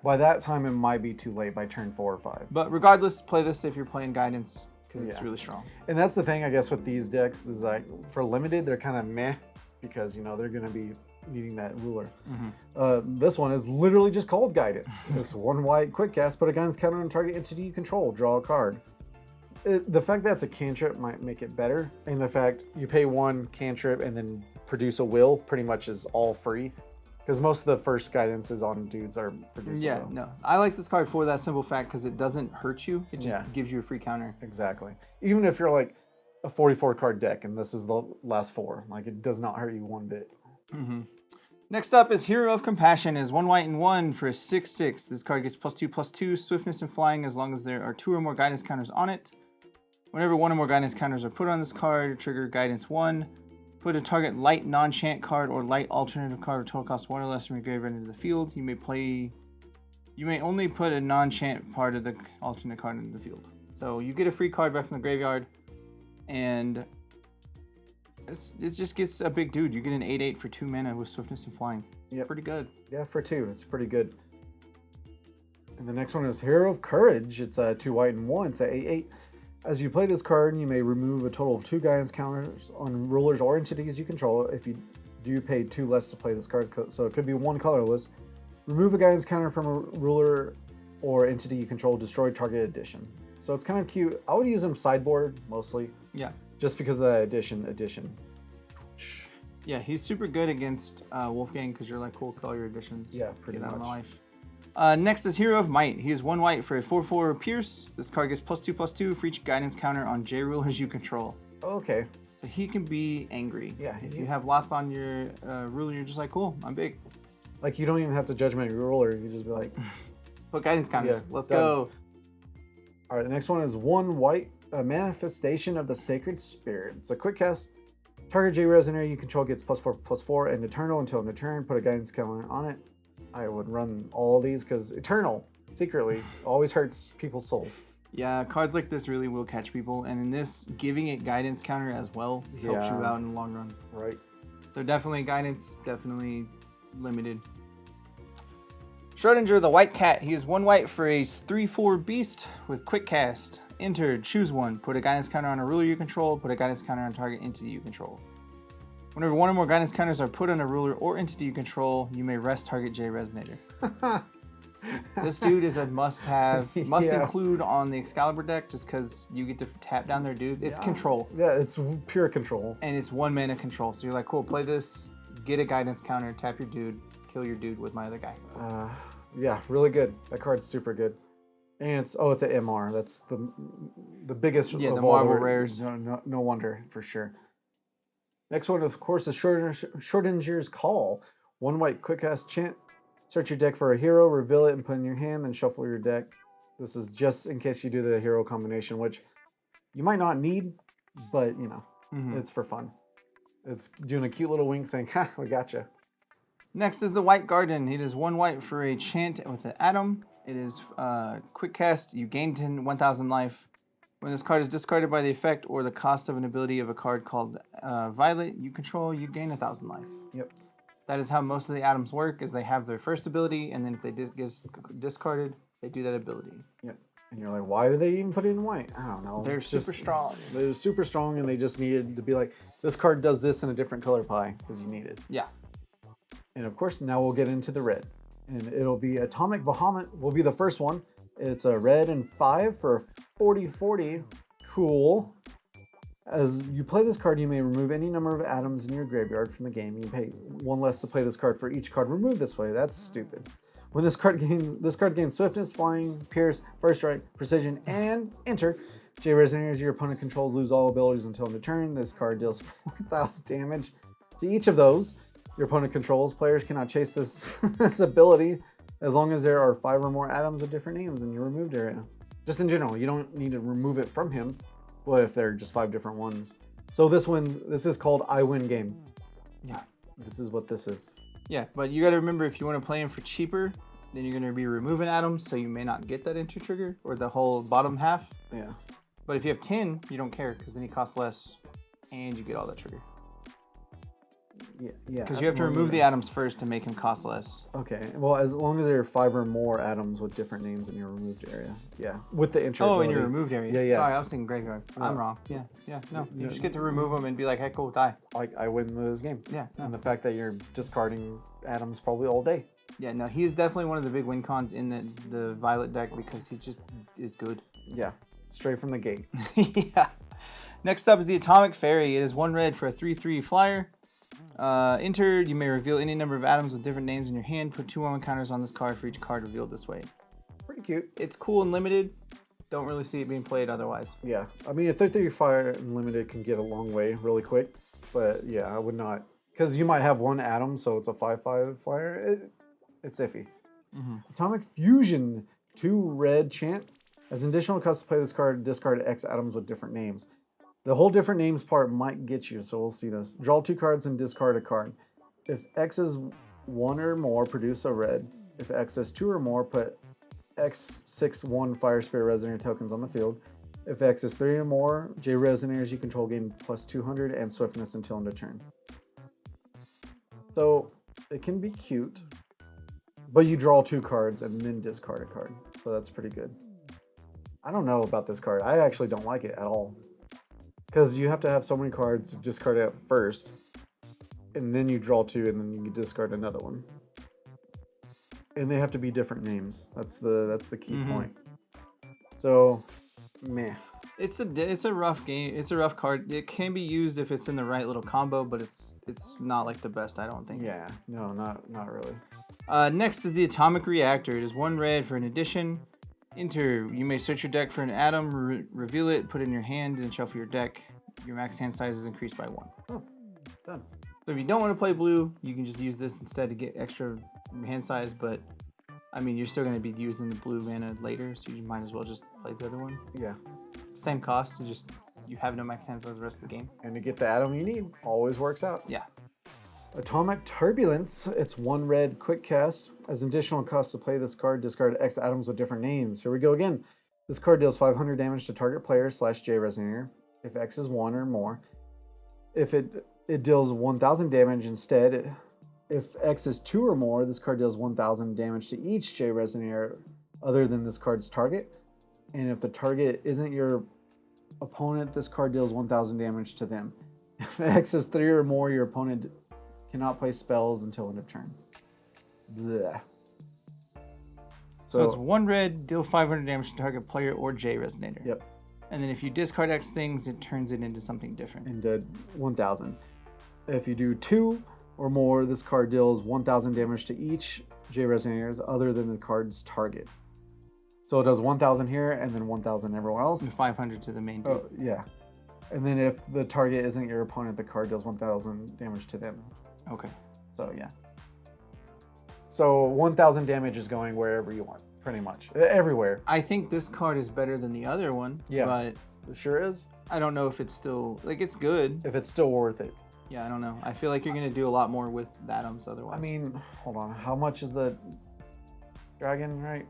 by that time it might be too late by turn 4 or 5. But regardless, play this if you're playing guidance, because it's really strong. And that's the thing, I guess, with these decks, is like, for limited, they're kind of meh, because they're going to be needing that ruler. This one is literally just called Guidance. It's 1 white, quick cast, put a guidance counter on target entity you control, draw a card. The fact that it's a cantrip might make it better, and the fact you pay 1 cantrip and then produce a will pretty much is all free, because most of the first guidances on dudes are produce a will. No, I like this card for that simple fact because it doesn't hurt you. It just gives you a free counter. Exactly. Even if you're like a 44 card deck and this is the last 4, like it does not hurt you one bit. Next up is Hero of Compassion. Is 1 white and 1 for a 6/6. This card gets +2/+2 swiftness and flying as long as there are 2 or more guidance counters on it. Whenever 1 or more guidance counters are put on this card, trigger Guidance 1. Put a target light non-chant card or light alternative card with total cost 1 or less from your graveyard into the field. You may only put a non-chant part of the alternate card into the field. So you get a free card back from the graveyard, and it just gets a big dude. You get an 8/8 for 2 mana with swiftness and flying. Yep. Pretty good. Yeah, for 2, it's pretty good. And the next one is Hero of Courage. It's a 2 white and 1. It's a 8/8. As you play this card, you may remove a total of 2 guidance counters on rulers or entities you control. If you do pay 2 less to play this card, so it could be 1 colorless. Remove a guidance counter from a ruler or entity you control, destroy target addition. So it's kind of cute. I would use them sideboard mostly. Yeah. Just because of that addition. Yeah, he's super good against Wolfgang because you're like, cool, call your additions. Yeah, pretty Get out of my much. life. Next is Hero of Might. He is 1 white for a 4/4 Pierce. This card gets +2/+2 for each guidance counter on J rulers you control. Okay. So he can be angry. Yeah. If you have lots on your ruler, you're just like, cool, I'm big. Like you don't even have to judgment your ruler. You just be like, put guidance counters. Yeah, Let's done. go. All right, the next one is 1 white, a Manifestation of the Sacred Spirit. It's a quick cast. Target J Resonator you control gets +4/+4 and Eternal until end of turn. Put a guidance counter on it. I would run all of these because Eternal, secretly, always hurts people's souls. Yeah, cards like this really will catch people, and in this, giving it guidance counter as well helps you out in the long run. Right. So definitely guidance, definitely limited. Schrodinger the White Cat. He is 1 white for a 3/4 beast with quick cast. Enter, choose 1. Put a guidance counter on a ruler you control. Put a guidance counter on target entity you control. Whenever 1 or more guidance counters are put on a ruler or entity you control, you may rest target J Resonator. This dude is a must-have, must-include on the Excalibur deck just because you get to tap down their dude. It's control. Yeah, it's pure control. And it's 1 mana control. So you're like, cool, play this, get a guidance counter, tap your dude, kill your dude with my other guy. Yeah, really good. That card's super good. And it's an MR. That's the biggest the of Marvel all rares. No wonder, for sure. Next one, of course, is Schrodinger's Call. 1 white, quick cast chant. Search your deck for a hero, reveal it, and put it in your hand, then shuffle your deck. This is just in case you do the hero combination, which you might not need, but, it's for fun. It's doing a cute little wink saying, ha, we gotcha. Next is the White Garden. It is 1 white for a chant with an atom. It is quick cast. You gain 1,000 life. When this card is discarded by the effect or the cost of an ability of a card called Violet you control, you gain 1,000 life. Yep. That is how most of the atoms work, is they have their first ability, and then if they get discarded, they do that ability. Yep. And you're like, why do they even put it in white? I don't know. They're super strong. They're super strong, and they just needed to be like, this card does this in a different color pie, because you need it. Yeah. And of course, now we'll get into the red. And it'll be Atomic Bahamut will be the first one. It's a red and 5 for a 40/40. Cool. As you play this card, you may remove any number of atoms in your graveyard from the game. You pay 1 less to play this card for each card removed this way. That's stupid. When this card gains swiftness, flying, pierce, first strike, precision, and enter. J Resonators your opponent controls lose all abilities until end of turn. This card deals 4,000 damage to each of those your opponent controls. Players cannot chase this ability as long as there are 5 or more atoms of different names in your removed area. Just in general, you don't need to remove it from him. Well, if they're just 5 different ones. So this is called I Win Game. Yeah. This is what this is. Yeah, but you got to remember, if you want to play him for cheaper, then you're going to be removing atoms, so you may not get that entry trigger or the whole bottom half. Yeah. But if you have 10, you don't care, because then he costs less and you get all that trigger. Yeah. Because you have to remove the atoms first to make him cost less. Okay. Well, as long as there are 5 or more atoms with different names in your removed area. Yeah. With the intro. Oh, in your removed area. Yeah. Sorry, I was thinking graveyard. No. I'm wrong. Yeah. No, you just get to remove them and be like, hey, cool, die. I win this game. Yeah. No. And the fact that you're discarding atoms probably all day. Yeah, no, he's definitely one of the big win cons in the Violet deck because he just is good. Yeah. Straight from the gate. Yeah. Next up is the Atomic Fairy. It is 1 red for a 3/3 flyer. Enter, you may reveal any number of atoms with different names in your hand. Put 2 1 counters on this card for each card revealed this way. Pretty cute. It's cool and limited. Don't really see it being played otherwise. Yeah. I mean, a 3/3 fire and limited can get a long way really quick. But yeah, I would not. Because you might have 1 atom, so it's a 5/5 flyer. It's iffy. Atomic Fusion, 2 red chant. As an additional cost to play this card, discard X atoms with different names. The whole different names part might get you, so we'll see this. Draw 2 cards and discard a card. If X is 1 or more, produce a red. If X is 2 or more, put X6/1 Fire Spirit Resonator tokens on the field. If X is 3 or more, J Resonators you control gain plus 200 and swiftness until end of turn. So it can be cute, but you draw 2 cards and then discard a card. So that's pretty good. I don't know about this card. I actually don't like it at all. Because you have to have so many cards to discard it first, and then you draw 2, and then you can discard another one. And they have to be different names. That's the key point. So, meh. It's a rough game. It's a rough card. It can be used if it's in the right little combo, but it's not like the best, I don't think. Yeah, no, not really. Next is the Atomic Reactor. It is 1 red for an addition. Enter. You may search your deck for an atom, reveal it, put it in your hand, and shuffle your deck. Your max hand size is increased by 1. Oh, done. So if you don't want to play blue, you can just use this instead to get extra hand size, but I mean, you're still going to be using the blue mana later, so you might as well just play the other one. Yeah. Same cost, you have no max hand size the rest of the game. And to get the atom you need, always works out. Yeah. Atomic Turbulence, it's 1 red quick cast. As an additional cost to play this card, discard X atoms with different names. Here we go again. This card deals 500 damage to target player / J Resonator if X is 1 or more. If it deals 1000 damage instead. If X is 2 or more, this card deals 1000 damage to each J Resonator other than this card's target. And if the target isn't your opponent, this card deals 1000 damage to them. If X is 3 or more, your opponent cannot play spells until end of turn. Blech. So it's 1 red, deal 500 damage to target player or J Resonator. Yep. And then if you discard X things, it turns it into something different. Into 1000. If you do 2 or more, this card deals 1000 damage to each J Resonators other than the card's target. So it does 1000 here and then 1000 everywhere else. And 500 to the main dude. Oh, yeah. And then if the target isn't your opponent, the card does 1000 damage to them. Okay. So, yeah. So 1000 damage is going wherever you want, pretty much. Everywhere. I think this card is better than the other one. Yeah. But it sure is. I don't know if it's still, it's good. If it's still worth it. Yeah, I don't know. I feel like you're going to do a lot more with the atoms otherwise. I mean, hold on. How much is the dragon, right?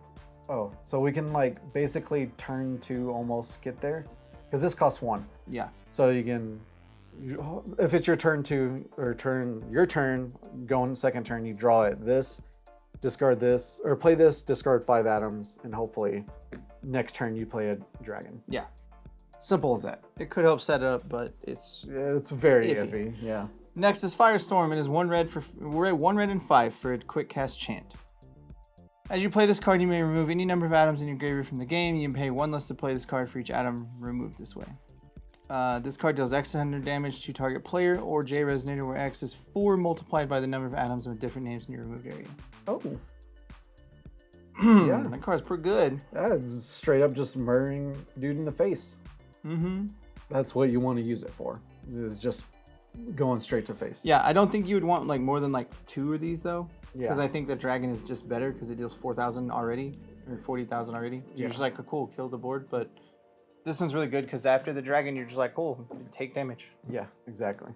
Oh, so we can basically turn 2 almost get there? Because this costs 1. Yeah. So you can, if it's your turn 2, or your turn, going second turn, you draw it. This, discard this, or play this, discard 5 atoms, and hopefully next turn you play a dragon. Yeah. Simple as that. It could help set up, but it's very iffy. iffy. Yeah. Next is Firestorm. It is 1 red for 1 red and 5 for a quick cast chant. As you play this card, you may remove any number of atoms in your graveyard from the game. You can pay 1 less to play this card for each atom removed this way. This card deals X 100 damage to target player or J Resonator, where X is 4 multiplied by the number of atoms with different names in your removed area. Oh. Yeah. That card's pretty good. Yeah, it's straight up just murdering dude in the face. Mm-hmm. That's what you want to use it for. Is just going straight to face. Yeah, I don't think you would want more than 2 of these though. Yeah. Because I think the dragon is just better because it deals 4,000 already or 40,000 already. You're just cool, kill the board. But this one's really good because after the dragon, you're just cool, take damage. Yeah, exactly.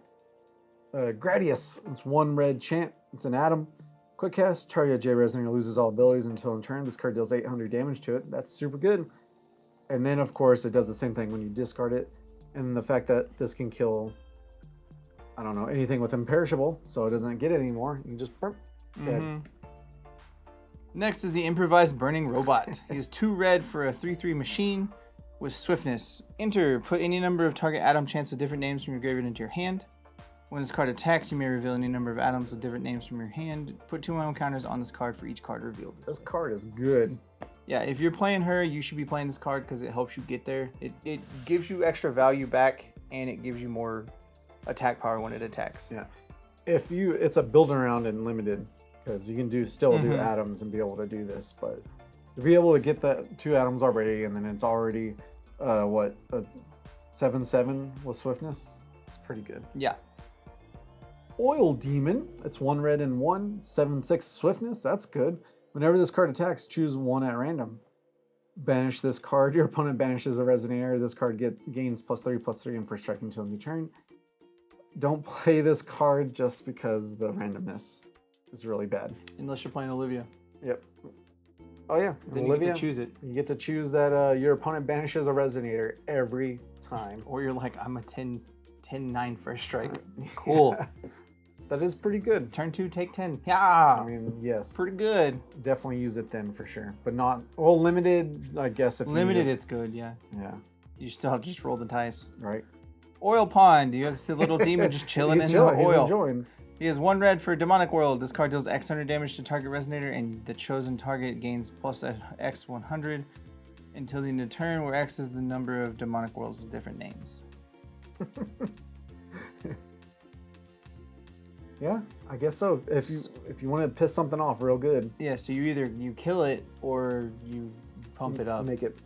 Gradius, it's 1 red chant. It's an atom. Quick cast, target J Resonator loses all abilities until in turn. This card deals 800 damage to it. That's super good. And then, of course, it does the same thing when you discard it. And the fact that this can kill I don't know, anything with imperishable, so it doesn't get it anymore. You can just burp. Dead. Next is the improvised burning robot. He is 2 red for a 3/3 machine with swiftness. Enter, put any number of target atom chants with different names from your graveyard into your hand. When this card attacks, you may reveal any number of atoms with different names from your hand. Put 2 counters on this card for each card revealed. This card is good. Yeah, if you're playing her, you should be playing this card because it helps you get there. It gives you extra value back, and it gives you more attack power when it attacks. Yeah. It's a build around and limited, because you can still do atoms and be able to do this, but to be able to get that 2 atoms already, and then it's already a 7/7 with swiftness, it's pretty good. Yeah. Oil Demon, it's 1 red and 1, 7/6 swiftness, that's good. Whenever this card attacks, choose 1 at random. Banish this card. Your opponent banishes a Resonator. This card gains +3/+3 and first strike until end of turn. Don't play this card just because the randomness is really bad. Unless you're playing Olivia. Yep. Oh yeah, Then Olivia, you get to choose it. You get to choose that your opponent banishes a Resonator every time. Or you're like, I'm a 10/9 first strike. Cool. That is pretty good. Turn 2, take 10. Yeah. I mean, yes. Pretty good. Definitely use it then for sure. But not, well, limited, I guess. If Limited, it's good, yeah. Yeah. You still have to just roll the dice. Right. Oil Pond. You have the little demon just chilling in the oil. He's enjoying. He has 1 red for Demonic World. This card deals X 100 damage to target Resonator, and the chosen target gains plus X 100 until the end of turn, where X is the number of Demonic Worlds with different names. Yeah, I guess so. If you want to piss something off real good. Yeah, so you kill it or you pump it up. Make it,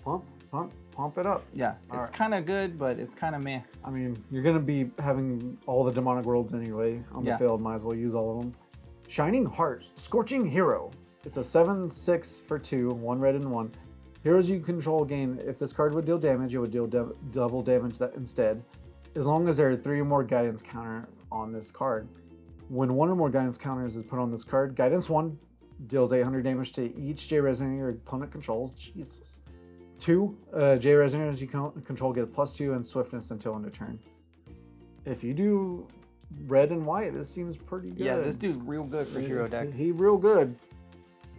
pump it up. Yeah, it's kind of good, but it's kind of meh. I mean, you're going to be having all the Demonic Worlds anyway on the field. Might as well use all of them. Shining Heart, Scorching Hero. It's a 7/6 for 2, 1 red and 1. Heroes you control gain, if this card would deal damage, it would deal double damage that instead, as long as there are 3 or more guidance counter on this card. When 1 or more guidance counters is put on this card, guidance 1 deals 800 damage to each J Resonator your opponent controls. Jesus. 2 J Resonators you control get a +2 and swiftness until end of turn. If you do red and white, this seems pretty good. Yeah, this dude's real good for hero deck. He real good.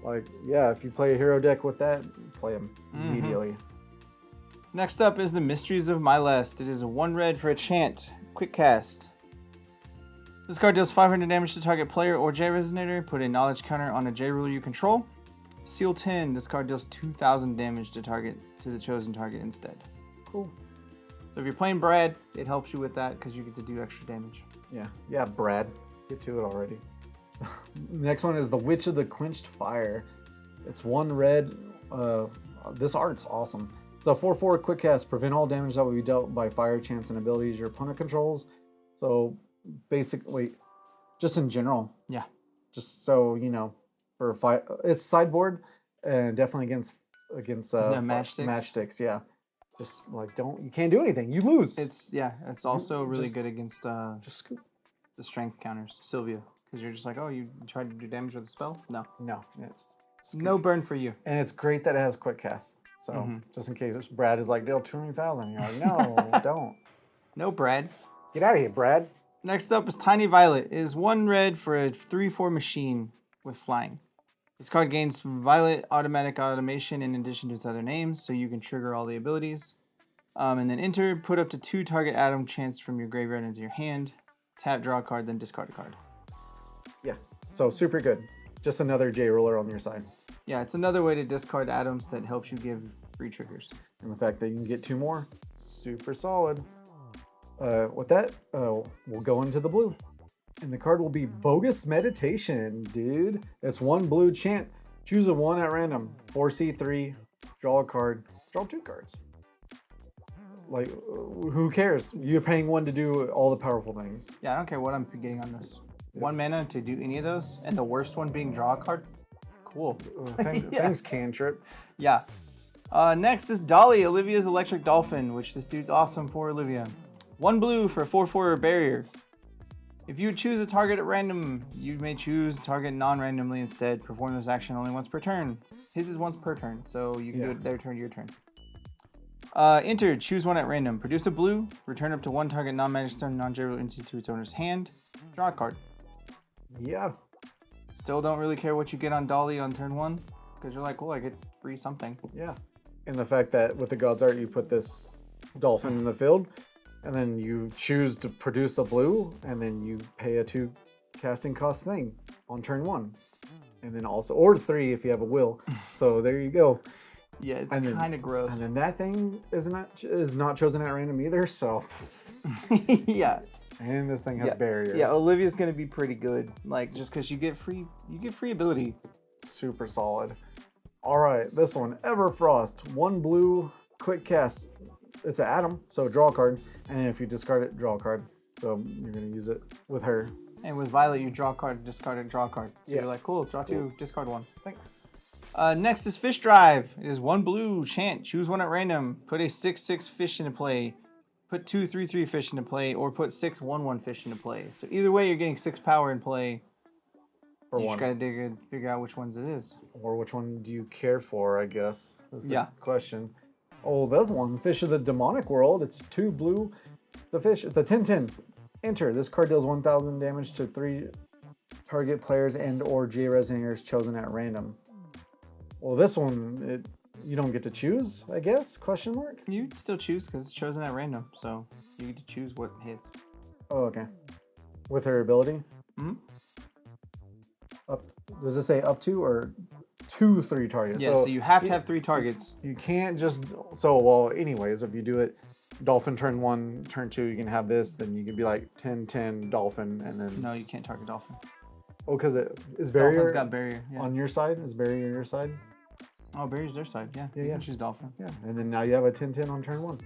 Like, yeah, if you play a hero deck with that, play him immediately. Next up is the Mysteries of Mylest. It is a 1 red for a chant. Quick cast. This card deals 500 damage to target player or J Resonator. Put a knowledge counter on a J ruler you control. Seal 10. This card deals 2,000 damage to the chosen target instead. Cool. So if you're playing Brad, it helps you with that because you get to do extra damage. Yeah, Brad. Get to it already. Next one is the Witch of the Quenched Fire. It's 1 red. This art's awesome. It's a 4/4 quick cast. Prevent all damage that will be dealt by fire chants and abilities your opponent controls. So basically, just in general. Yeah. Just so you know, for fight, it's sideboard and definitely against matchsticks. Yeah. Just like you can't do anything. You lose. It's also really good against just scoop the strength counters, Sylvia, because you're just like, oh, you tried to do damage with a spell? No. Yeah, No burn for you. And it's great that it has quick cast. So just in case Brad is like, deal 200,000. You're like, no, don't. No, Brad. Get out of here, Brad. Next up is Tiny Violet. It is 1 red for a 3/4 machine with flying. This card gains Violet automatic automation in addition to its other names, so you can trigger all the abilities. And then enter, put up to 2 target atom chants from your graveyard into your hand. Tap, draw a card, then discard a card. Yeah, so super good. Just another J ruler on your side. Yeah, it's another way to discard atoms that helps you give free triggers. And the fact that you can get 2 more, super solid. With that, we'll go into the blue. And the card will be Bogus Meditation, dude. It's 1 blue chant. Choose a 1 at random. 4C3, draw a card, draw 2 cards. Like, who cares? You're paying 1 to do all the powerful things. Yeah, I don't care what I'm getting on this. 1 mana to do any of those, and the worst one being draw a card. Cool. Things cantrip. Yeah. Next is Dolly, Olivia's Electric Dolphin, which this dude's awesome for Olivia. 1 blue for a 4/4 barrier. If you choose a target at random, you may choose target non-randomly instead. Perform this action only once per turn. His is once per turn, so you can do it their turn, your turn. Enter, choose one at random. Produce a blue, return up to one target non-magic stone, non-general entity to its owner's hand. Draw a card. Yeah. Still don't really care what you get on Dolly on turn 1, because you're like, well, I get free something. Yeah. And the fact that with the God's Art, you put this dolphin in the field, and then you choose to produce a blue, and then you pay a 2 casting cost thing on turn 1. And then also, or 3 if you have a will. So there you go. Yeah, it's kind of gross. And then that thing is not chosen at random either, so. Yeah. And this thing has barriers. Yeah, Olivia's gonna be pretty good. Like, just because you get free ability. Super solid. All right, this one, Everfrost, 1 blue, quick cast. It's an Atom, so draw a card, and if you discard it, draw a card. So you're gonna use it with her. And with Violet, you draw a card, discard it, draw a card. So Yeah. you're like, cool, draw 2, discard 1. Thanks. Next is Fish Drive. It is 1 blue, chant, choose one at random, put a 6/6 fish into play, put 2 3/3 fish into play, or put 6 1/1 fish into play. So either way, you're getting 6 power in play. For You one. just gotta figure out which ones it is. Or which one do you care for, I guess, is the Yeah. question. Oh, the other one, Fish of the Demonic World. It's 2 blue. The fish, it's a 10/10. Enter. This card deals 1,000 damage to 3 target players and or J-Resonators chosen at random. Well, this one, you don't get to choose, I guess? Question mark? You still choose because it's chosen at random, so you get to choose what hits. Oh, okay. With her ability? Hmm? Up. Does it say up to or 2 3 targets? Yeah, so you have to have 3 targets. You can't just. So, well, anyways, if you do it Dolphin turn 1, turn 2, you can have this, then you can be like 10/10 Dolphin, and then. No, you can't target Dolphin. Oh, because it is barrier. Dolphin's got barrier. Yeah. On your side? Is barrier on your side? Oh, barrier's their side. Yeah, you yeah. can choose Dolphin. Yeah, and then now you have a 10/10 on turn 1.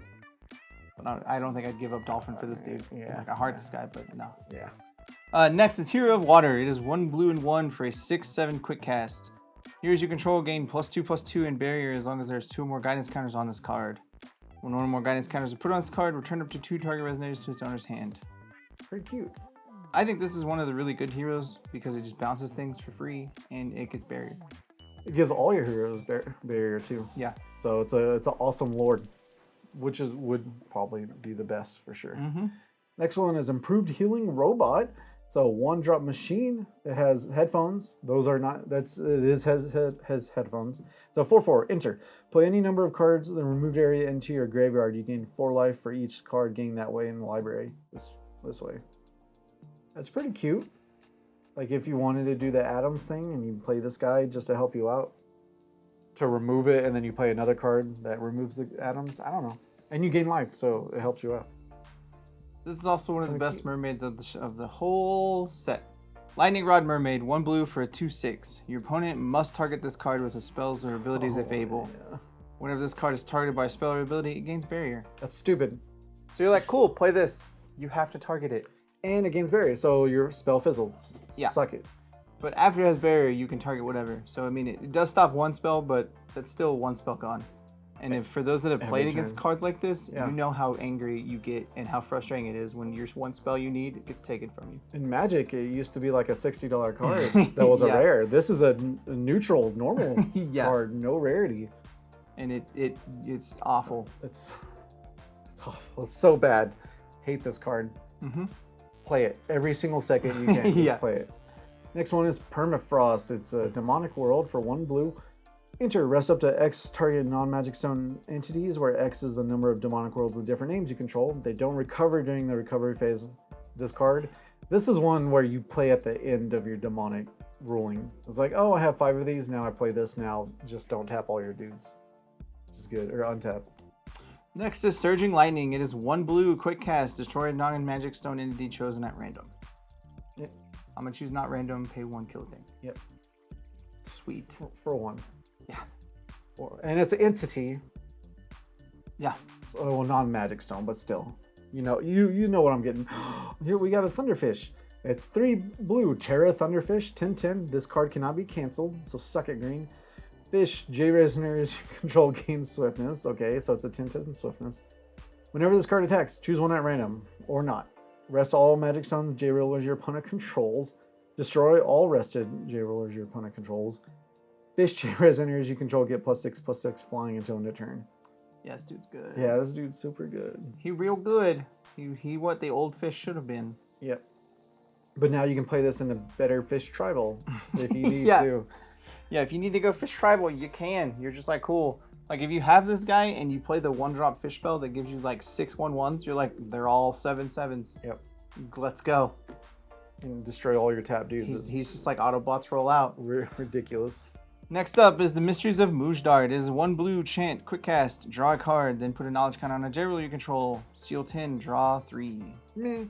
But I don't think I'd give up Dolphin for this dude. Yeah. Like, I heart this guy, but no. Yeah. Next is Hero of Water. It is 1 blue and 1 for a 6/7 quick cast. Heroes you control gain +2/+2 in barrier as long as there's 2 or more guidance counters on this card. When 1 or more guidance counters are put on this card, return up to 2 target resonators to its owner's hand. Pretty cute. I think this is one of the really good heroes because it just bounces things for free and it gets barrier. It gives all your heroes barrier too. Yeah. So it's an awesome lord, which would probably be the best for sure. Mm-hmm. Next one is Improved Healing Robot. So 1-drop machine. It has headphones. Those are not. Has headphones. So 4/4. Enter. Play any number of cards in the removed area into your graveyard. You gain 4 life for each card gained that way in the library. This way. That's pretty cute. Like if you wanted to do the Atoms thing and you play this guy just to help you out, to remove it, and then you play another card that removes the Atoms. I don't know. And you gain life, so it helps you out. This is also one of the best mermaids of the whole set. Lightning Rod Mermaid, 1 blue for a 2/6. Your opponent must target this card with his spells or abilities if able. Yeah. Whenever this card is targeted by a spell or ability, it gains barrier. That's stupid. So you're like, cool, play this. You have to target it. And it gains barrier, so your spell fizzles. Yeah. Suck it. But after it has barrier, you can target whatever. So I mean, it does stop 1 spell, but that's still 1 spell gone. And if for those that have played against cards like this, you know how angry you get and how frustrating it is when your 1 spell you need it gets taken from you. In Magic, it used to be like a $60 card that was a rare. This is a neutral, normal card, no rarity. And it's awful. It's awful. It's so bad. Hate this card. Mm-hmm. Play it every single second you can. Just play it. Next one is Permafrost. It's a demonic world for 1 blue. Enter, rest up to X target non-magic stone entities, where X is the number of demonic worlds with different names you control. They don't recover during the recovery phase of this card. This is one where you play at the end of your demonic ruling. It's like, oh, I have 5 of these, now I play this, now just don't tap all your dudes. Which is good, or untap. Next is Surging Lightning. It is 1 blue, quick cast, destroy a non-magic stone entity chosen at random. Yep. I'm gonna choose not random, pay 1, kill a thing. Yep. Sweet. For 1. Yeah. And it's an entity. Yeah. So non-magic stone, but still. You know what I'm getting. Here we got a Thunderfish. It's 3 blue, Terra Thunderfish, 10/10. This card cannot be canceled, so suck it green. Fish, J-Resonators control gains swiftness. Okay, so it's a 10/10 swiftness. Whenever this card attacks, choose one at random, or not. Rest all magic stones J-Rollers your opponent controls. Destroy all rested J-Rollers your opponent controls. Fish, J-Resonators you control get +6/+6 flying until end of turn. Yeah, this dude's good. Yeah, this dude's super good. He real good. He what the old fish should have been. Yep. But now you can play this in a better fish tribal if you need Yeah. to. Yeah, if you need to go fish tribal, you can. You're just like, cool. Like, if you have this guy and you play the 1-drop fish spell that gives you like 6 1/1s, you're like, they're all 7/7s. Yep. Let's go. And destroy all your tap dudes. He's just like Autobots roll out. Ridiculous. Next up is the Mysteries of Mujdar. It is 1 blue, chant, quick cast, draw a card, then put a knowledge count on a J-Ruler you control, steal 10, draw 3. Meh.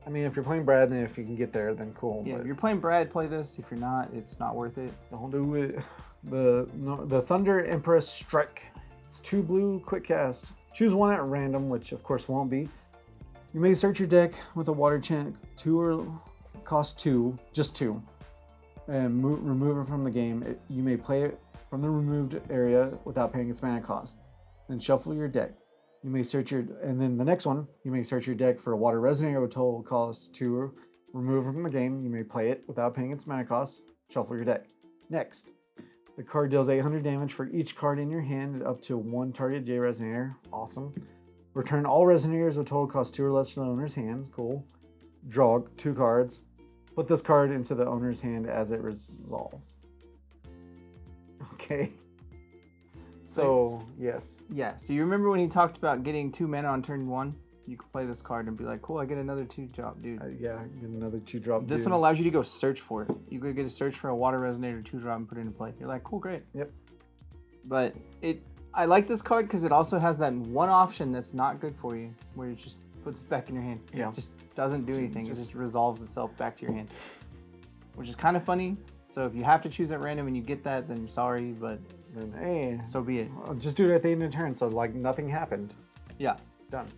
I mean, if you're playing Brad and if you can get there, then cool. Yeah, but if you're playing Brad, play this. If you're not, it's not worth it. don't do it. The Thunder Empress Strike. It's 2 blue, quick cast. Choose one at random, which of course won't be. You may search your deck with a water chant, 2 or cost 2, just 2, and remove it from the game. You may play it from the removed area without paying its mana cost. Then shuffle your deck. You may search and then the next one, you may search your deck for a water resonator with total cost 2, remove it from the game. You may play it without paying its mana cost. Shuffle your deck. Next, the card deals 800 damage for each card in your hand up to 1 target J resonator. Awesome. Return all resonators with total cost 2 or less to the owner's hand. Cool. Draw 2 cards. Put this card into the owner's hand as it resolves. Okay. So, yes. Yeah, so you remember when he talked about getting 2 mana on turn 1? You could play this card and be like, cool, I get another 2-drop, dude. Yeah, get another 2-drop. This one allows you to go search for it. You could get a search for a water resonator 2-drop and put it into play. You're like, cool, great. Yep. But I like this card because it also has that one option that's not good for you, where it just puts it back in your hand. Yeah. It just doesn't do anything. It just resolves itself back to your hand, which is kind of funny. So if you have to choose at random and you get that, then sorry, but then hey, so be it. I'll just do it at the end of the turn, so like nothing happened. Yeah. Done.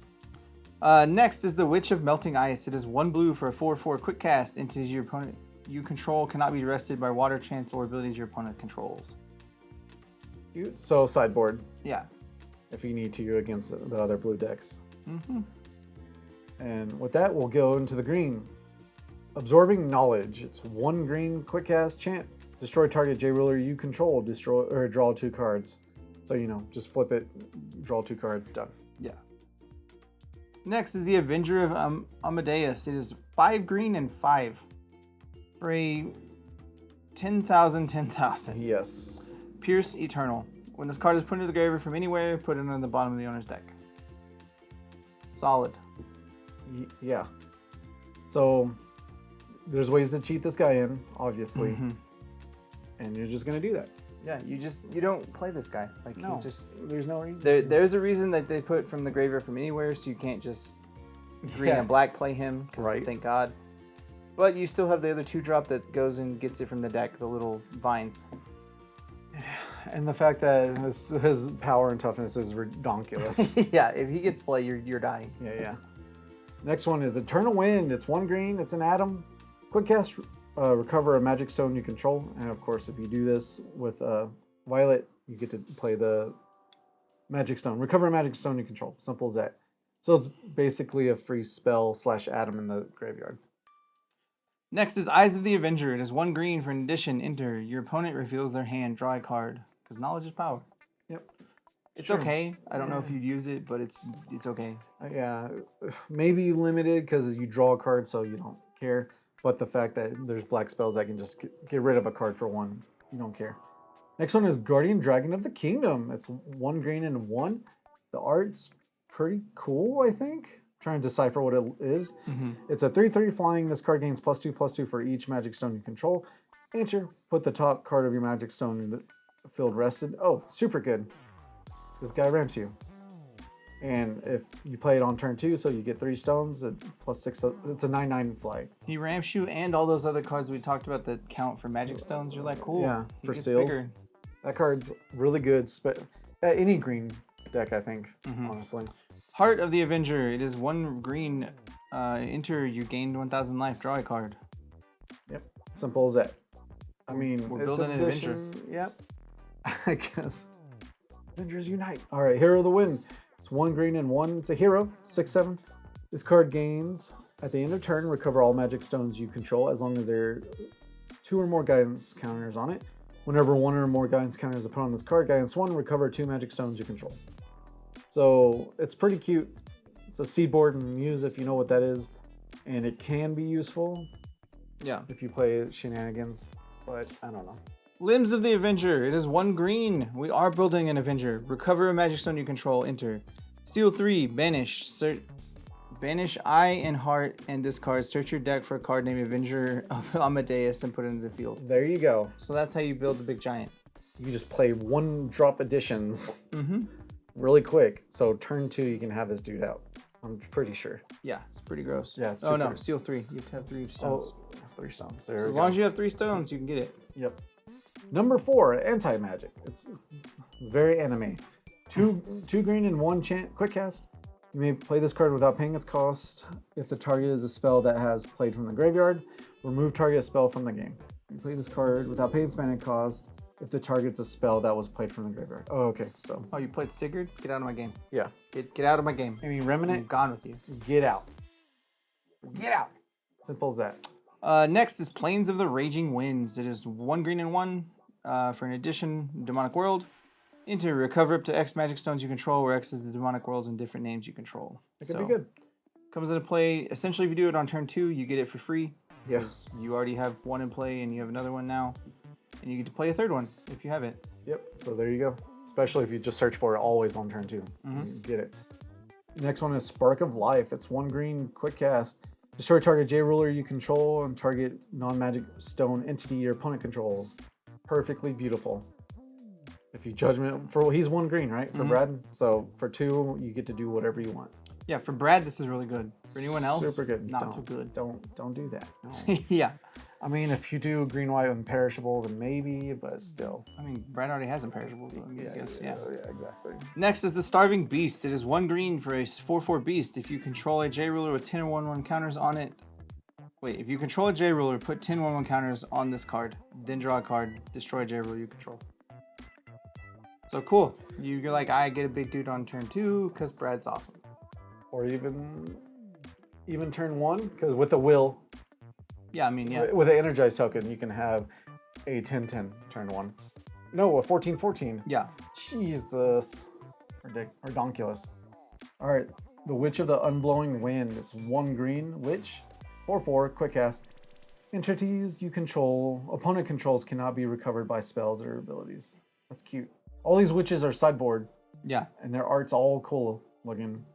Next is the Witch of Melting Ice. It is 1 blue for a 4/4 quick cast. Into your opponent you control cannot be arrested by water chants or abilities your opponent controls. So sideboard. Yeah. If you need to against the other blue decks. Mm-hmm. And with that, we'll go into the green. Absorbing Knowledge. It's 1 green quick cast chant. Destroy target J-Ruler you control. Destroy or draw 2 cards. So, just flip it, draw 2 cards, done. Yeah. Next is the Avenger of Amadeus. It is 5 green and 5 for a 10,000. Yes. Pierce Eternal. When this card is put into the graveyard from anywhere, put it on the bottom of the owner's deck. Solid. Yeah. So there's ways to cheat this guy in, obviously. Mm-hmm. And you're just gonna do that. Yeah, you don't play this guy. Like, no, there's no reason. There's a reason that they put from the graveyard from anywhere, so you can't just green and black play him. Right. Thank God. But you still have the other 2-drop that goes and gets it from the deck, the little vines. And the fact that his power and toughness is redonkulous. Yeah, if he gets play, you're dying. Yeah. Next one is Eternal Wind. It's 1 green. It's an atom. Quick cast. Recover a magic stone you control. And of course, if you do this with Violet, you get to play the magic stone. Recover a magic stone you control. Simple as that. So it's basically a free spell / atom in the graveyard. Next is Eyes of the Avenger. It is 1 green for an addition. Enter. Your opponent reveals their hand. Draw a card. Because knowledge is power. Yep. It's okay. I don't know if you'd use it, but it's okay. Yeah. Maybe limited because you draw a card, so you don't care. But the fact that there's black spells that can just get rid of a card for 1, you don't care. Next one is Guardian Dragon of the Kingdom. It's 1 green and 1. The art's pretty cool, I think. Trying to decipher what it is. Mm-hmm. It's a 3/3 flying. This card gains +2/+2 for each magic stone you control. Enter. Put the top card of your magic stone in the field rested. Oh, super good. This guy ramps you. And if you play it on turn 2, so you get 3 stones at +6. It's a 9/9 fly. He ramps you and all those other cards we talked about that count for magic stones. You're like, cool. Yeah, he for gets seals. bigger. That card's really good. At any green deck, I think, Mm-hmm. honestly. Heart of the Avenger. It is 1 green. Enter. You gained 1,000 life. Draw a card. Yep. Simple as that. I mean, We're it's building an addition. Yep. I guess. Avengers Unite. All right, Hero of the Wind. It's 1 green and 1. It's a hero. 6/7. This card gains at the end of turn. Recover all magic stones you control as long as there are 2 or more guidance counters on it. Whenever 1 or more guidance counters are put on this card, guidance 1, recover 2 magic stones you control. So it's pretty cute. It's a seedboard and muse if you know what that is. And it can be useful Yeah. if you play shenanigans, but I don't know. Limbs of the Avenger. It is 1 green. We are building an Avenger. Recover a magic stone you control. Enter. Seal 3. Banish. Banish Eye and Heart and discard. Search your deck for a card named Avenger of Amadeus and put it into the field. There you go. So that's how you build the big giant. You just play 1-drop additions really quick. So turn 2, you can have this dude out. I'm pretty sure. Yeah, it's pretty gross. Yeah. Oh no, seal 3. You have to have 3 stones. Oh, 3 stones. So as long as you have 3 stones, you can get it. Yep. Number 4, anti-magic. It's very anime. 2 green and 1 chant. Quick cast. You may play this card without paying its cost. If the target is a spell that has played from the graveyard, remove target spell from the game. You play this card without paying its mana cost. If the target's a spell that was played from the graveyard. Oh, okay. So. Oh, you played Sigurd? Get out of my game. Yeah. Get out of my game. I mean, Remnant. I'm gone with you. Get out. Get out. Simple as that. Next is Plains of the Raging Winds. It is 1 green and 1 for an addition, Demonic World. Enter, recover up to X magic stones you control, where X is the demonic worlds and different names you control. It could be good. Comes into play, essentially if you do it on turn 2, you get it for free. Yes. You already have 1 in play and you have another one now. And you get to play a 3rd one if you have it. Yep, so there you go. Especially if you just search for it always on turn 2. You get it. Next one is Spark of Life. It's 1 green, quick cast. Destroy target J ruler you control and target non-magic stone entity your opponent controls. Perfectly beautiful. If you judgment for he's 1 green, right? For Brad. So for 2, you get to do whatever you want. Yeah, for Brad this is really good. For anyone else, super good. Not so good. Don't do that. No. Yeah. I mean, if you do green, white, and perishable, then maybe, but still. I mean, Brad already has imperishables, so I guess, yeah. Yeah, exactly. Next is the Starving Beast. It is 1 green for a 4/4 beast. If you control a J ruler with 10 1/1 counters on it. Wait, if you control a J ruler, put 10 1/1 counters on this card. Then draw a card, destroy a J ruler you control. So cool. You're like, I get a big dude on turn 2 because Brad's awesome. Or even turn 1, because with the will. Yeah, I mean, yeah. With an energized token, you can have a 10-10 turn 1. No, a 14-14. Yeah. Jesus. Redonkulous. All right. The Witch of the Unblowing Wind. It's 1 green witch, 4/4, quick cast. Entities you control, opponent controls cannot be recovered by spells or abilities. That's cute. All these witches are sideboard. Yeah. And their art's all cool looking.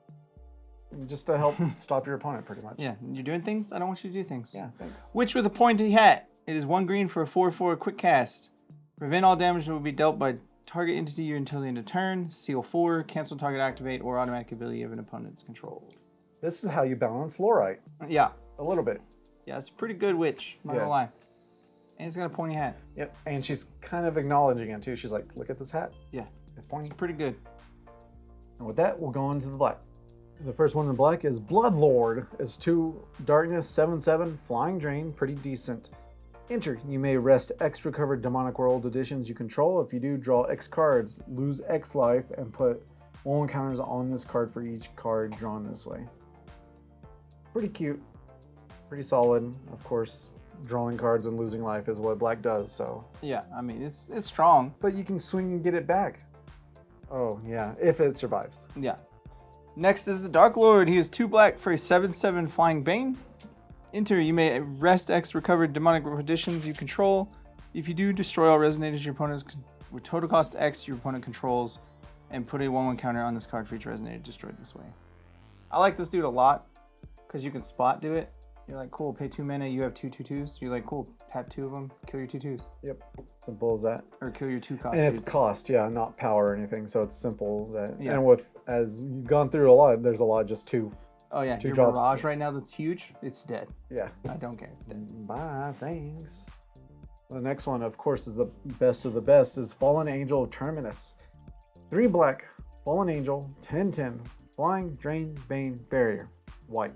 Just to help stop your opponent, pretty much. Yeah, you're doing things? I don't want you to do things. Yeah, thanks. Witch with a pointy hat. It is 1 green for a 4/4 quick cast. Prevent all damage that will be dealt by target entity until the end of turn. Seal 4, cancel target activate or automatic ability of an opponent's controls. This is how you balance Lorite. Yeah. A little bit. Yeah, it's a pretty good witch, not gonna lie. And it's got a pointy hat. Yep, and she's kind of acknowledging it too. She's like, look at this hat. Yeah. It's pointy. It's pretty good. And with that, we'll go on to the black. The first one in black is Bloodlord. It's 2 darkness, 7/7, flying drain, pretty decent. Enter. You may rest X recovered demonic world additions you control. If you do, draw X cards, lose X life, and put 1 counters on this card for each card drawn this way. Pretty cute. Pretty solid. Of course, drawing cards and losing life is what black does, so. Yeah, I mean, it's strong. But you can swing and get it back. Oh, yeah, if it survives. Yeah. Next is the Dark Lord. He is 2 black for a 7/7 Flying Bane. Enter. You may rest X recovered demonic additions you control. If you do, destroy all resonators your opponent's with total cost X your opponent controls, and put a 1/1 counter on this card for each resonator destroyed this way. I like this dude a lot because you can spot do it. You're like, cool, pay 2 mana, you have 2 2/2s. You're like, cool, tap 2 of them, kill your 2/2s. Yep, simple as that. Or kill your 2 cost. And it's dudes. cost, yeah, not power or anything, so it's simple as that. Yeah. And with, as you've gone through a lot, there's a lot just 2. Oh yeah, 2 your drops. Mirage right now that's huge, it's dead. Yeah. I don't care, it's dead. Bye, thanks. The next one, of course, is the best of the best, is Fallen Angel of Terminus. 3 black, Fallen Angel, 10/10, flying, drain, bane, barrier, white.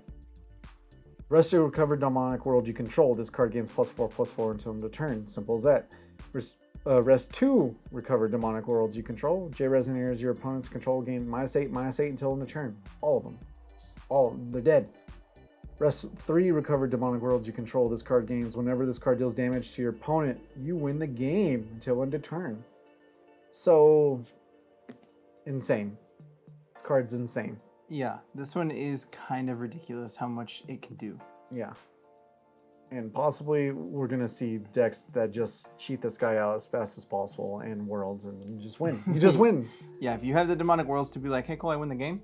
Rest a recovered demonic world you control. This card gains +4/+4 until end of turn. Simple as that. Rest 2 recovered demonic worlds you control. J resonators your opponent's control gain -8/-8 until end of turn. All of them. They're dead. Rest 3 recovered demonic worlds you control. This card gains whenever this card deals damage to your opponent, you win the game until end of turn. So insane. This card's insane. Yeah, this one is kind of ridiculous how much it can do. Yeah. And possibly we're going to see decks that just cheat this guy out as fast as possible in Worlds and you just win. You just win. Yeah, if you have the Demonic Worlds to be like, hey, cool, I win the game,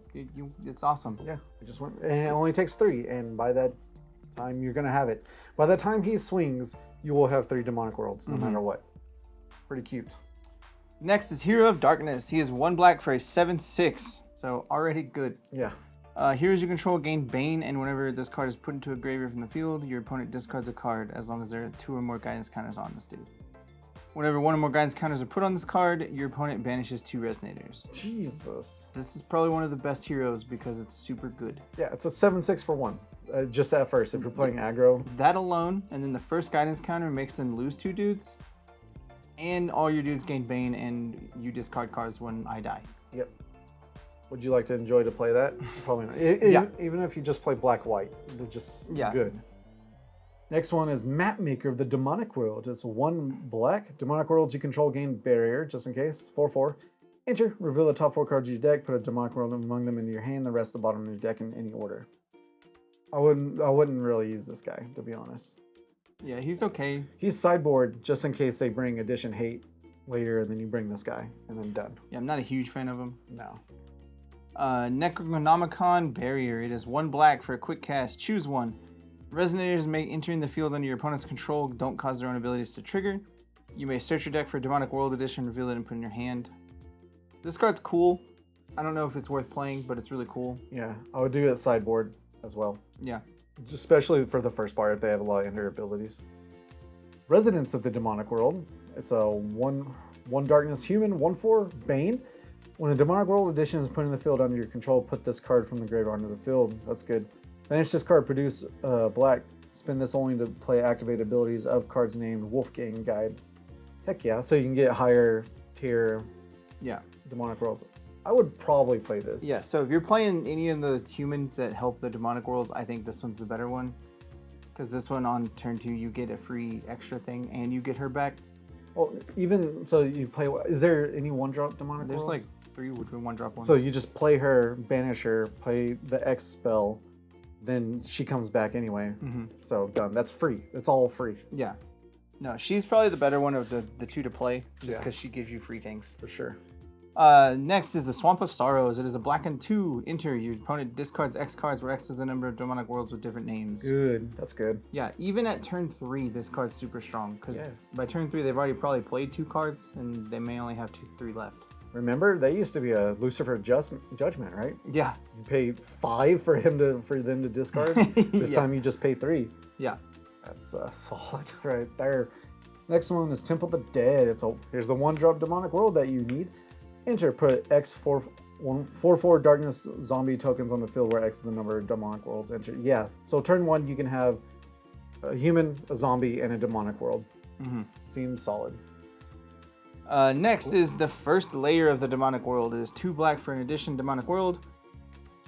it's awesome. Yeah, you just win. And it only takes 3. And by that time, you're going to have it. By the time he swings, you will have 3 Demonic Worlds, no matter what. Pretty cute. Next is Hero of Darkness. He is 1 black for a 7/6. So already good. Yeah. Heroes you control gain Bane, and whenever this card is put into a graveyard from the field, your opponent discards a card as long as there are 2 or more guidance counters on this dude. Whenever 1 or more guidance counters are put on this card, your opponent banishes 2 resonators. Jesus. This is probably one of the best heroes because it's super good. Yeah, it's a 7/6 for 1. Just at first, if you're playing aggro. That alone, and then the first guidance counter makes them lose 2 dudes, and all your dudes gain Bane, and you discard cards when I die. Yep. Would you like to enjoy to play that? Probably not. Yeah. Even if you just play black-white, they're just good. Next one is Map Maker of the Demonic World. It's 1 black. Demonic Worlds you control gain Barrier, just in case. 4/4. Enter. Reveal the top 4 cards of your deck. Put a Demonic World among them into your hand. The rest at the bottom of your deck in any order. I wouldn't really use this guy, to be honest. Yeah, he's okay. He's sideboard just in case they bring Addition Hate later, and then you bring this guy, and then done. Yeah, I'm not a huge fan of him. No. Necronomicon Barrier. It is 1 black for a quick cast. Choose 1. Resonators may entering the field under your opponent's control don't cause their own abilities to trigger. You may search your deck for Demonic World Edition, reveal it, and put it in your hand. This card's cool. I don't know if it's worth playing, but it's really cool. Yeah, I would do it sideboard as well. Yeah. Especially for the first part if they have a lot of ender abilities. Residents of the Demonic World. It's a 1 darkness human, 1/4 Bane. When a Demonic World Edition is put in the field under your control, put this card from the graveyard onto the field. That's good. Banish this card, produce black. Spend this only to play activate abilities of cards named Wolfgang Guide. Heck yeah, so you can get higher tier Demonic Worlds. I would probably play this. Yeah, so if you're playing any of the humans that help the Demonic Worlds, I think this one's the better one. Because this one on turn 2, you get a free extra thing and you get her back. Well, even so, you play. Is there any 1-drop Demonic There's Worlds? like 3 between 1-drop ones. So you just play her, banish her, play the X spell, then she comes back anyway. So done. That's free. It's all free. Yeah. No, she's probably the better one of the 2 to play, just because she gives you free things. For sure. Next is the Swamp of Sorrows. It is a black and 2. Enter. Your opponent discards X cards, where X is the number of Demonic Worlds with different names. Good. That's good. Yeah, even at turn 3, this card's super strong, because by turn 3, they've already probably played 2 cards, and they may only have 3 left. Remember, they used to be a Lucifer Judgment, right? Yeah. You pay 5 for them to discard. This time you just pay 3. Yeah. That's solid right there. Next one is Temple of the Dead. Here's the 1-drop Demonic World that you need. Enter. Put X 4/4 Darkness zombie tokens on the field where X is the number of Demonic Worlds. Enter. Yeah. So turn 1 you can have a human, a zombie, and a Demonic World. Seems solid. Next is the first layer of the Demonic World. It is 2 black for an addition Demonic World.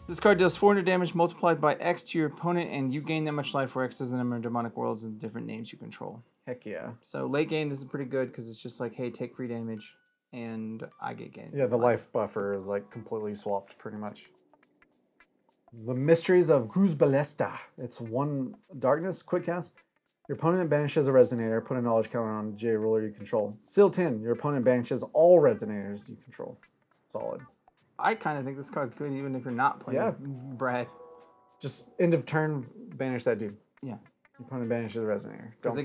This card deals 400 damage multiplied by X to your opponent, and you gain that much life where X is the number of Demonic Worlds and different names you control. Heck yeah. So late game, this is pretty good because it's just like, hey, take free damage, and I get gained. Yeah, the life buffer is like completely swapped pretty much. The Mysteries of Cruz Ballesta. It's 1 darkness, quick cast. Your opponent banishes a resonator, put a knowledge counter on J ruler you control. Seal 10, your opponent banishes all resonators you control. Solid. I kind of think this card's good even if you're not playing Brad. Just end of turn, banish that dude. Yeah. Your opponent banishes a resonator. Because it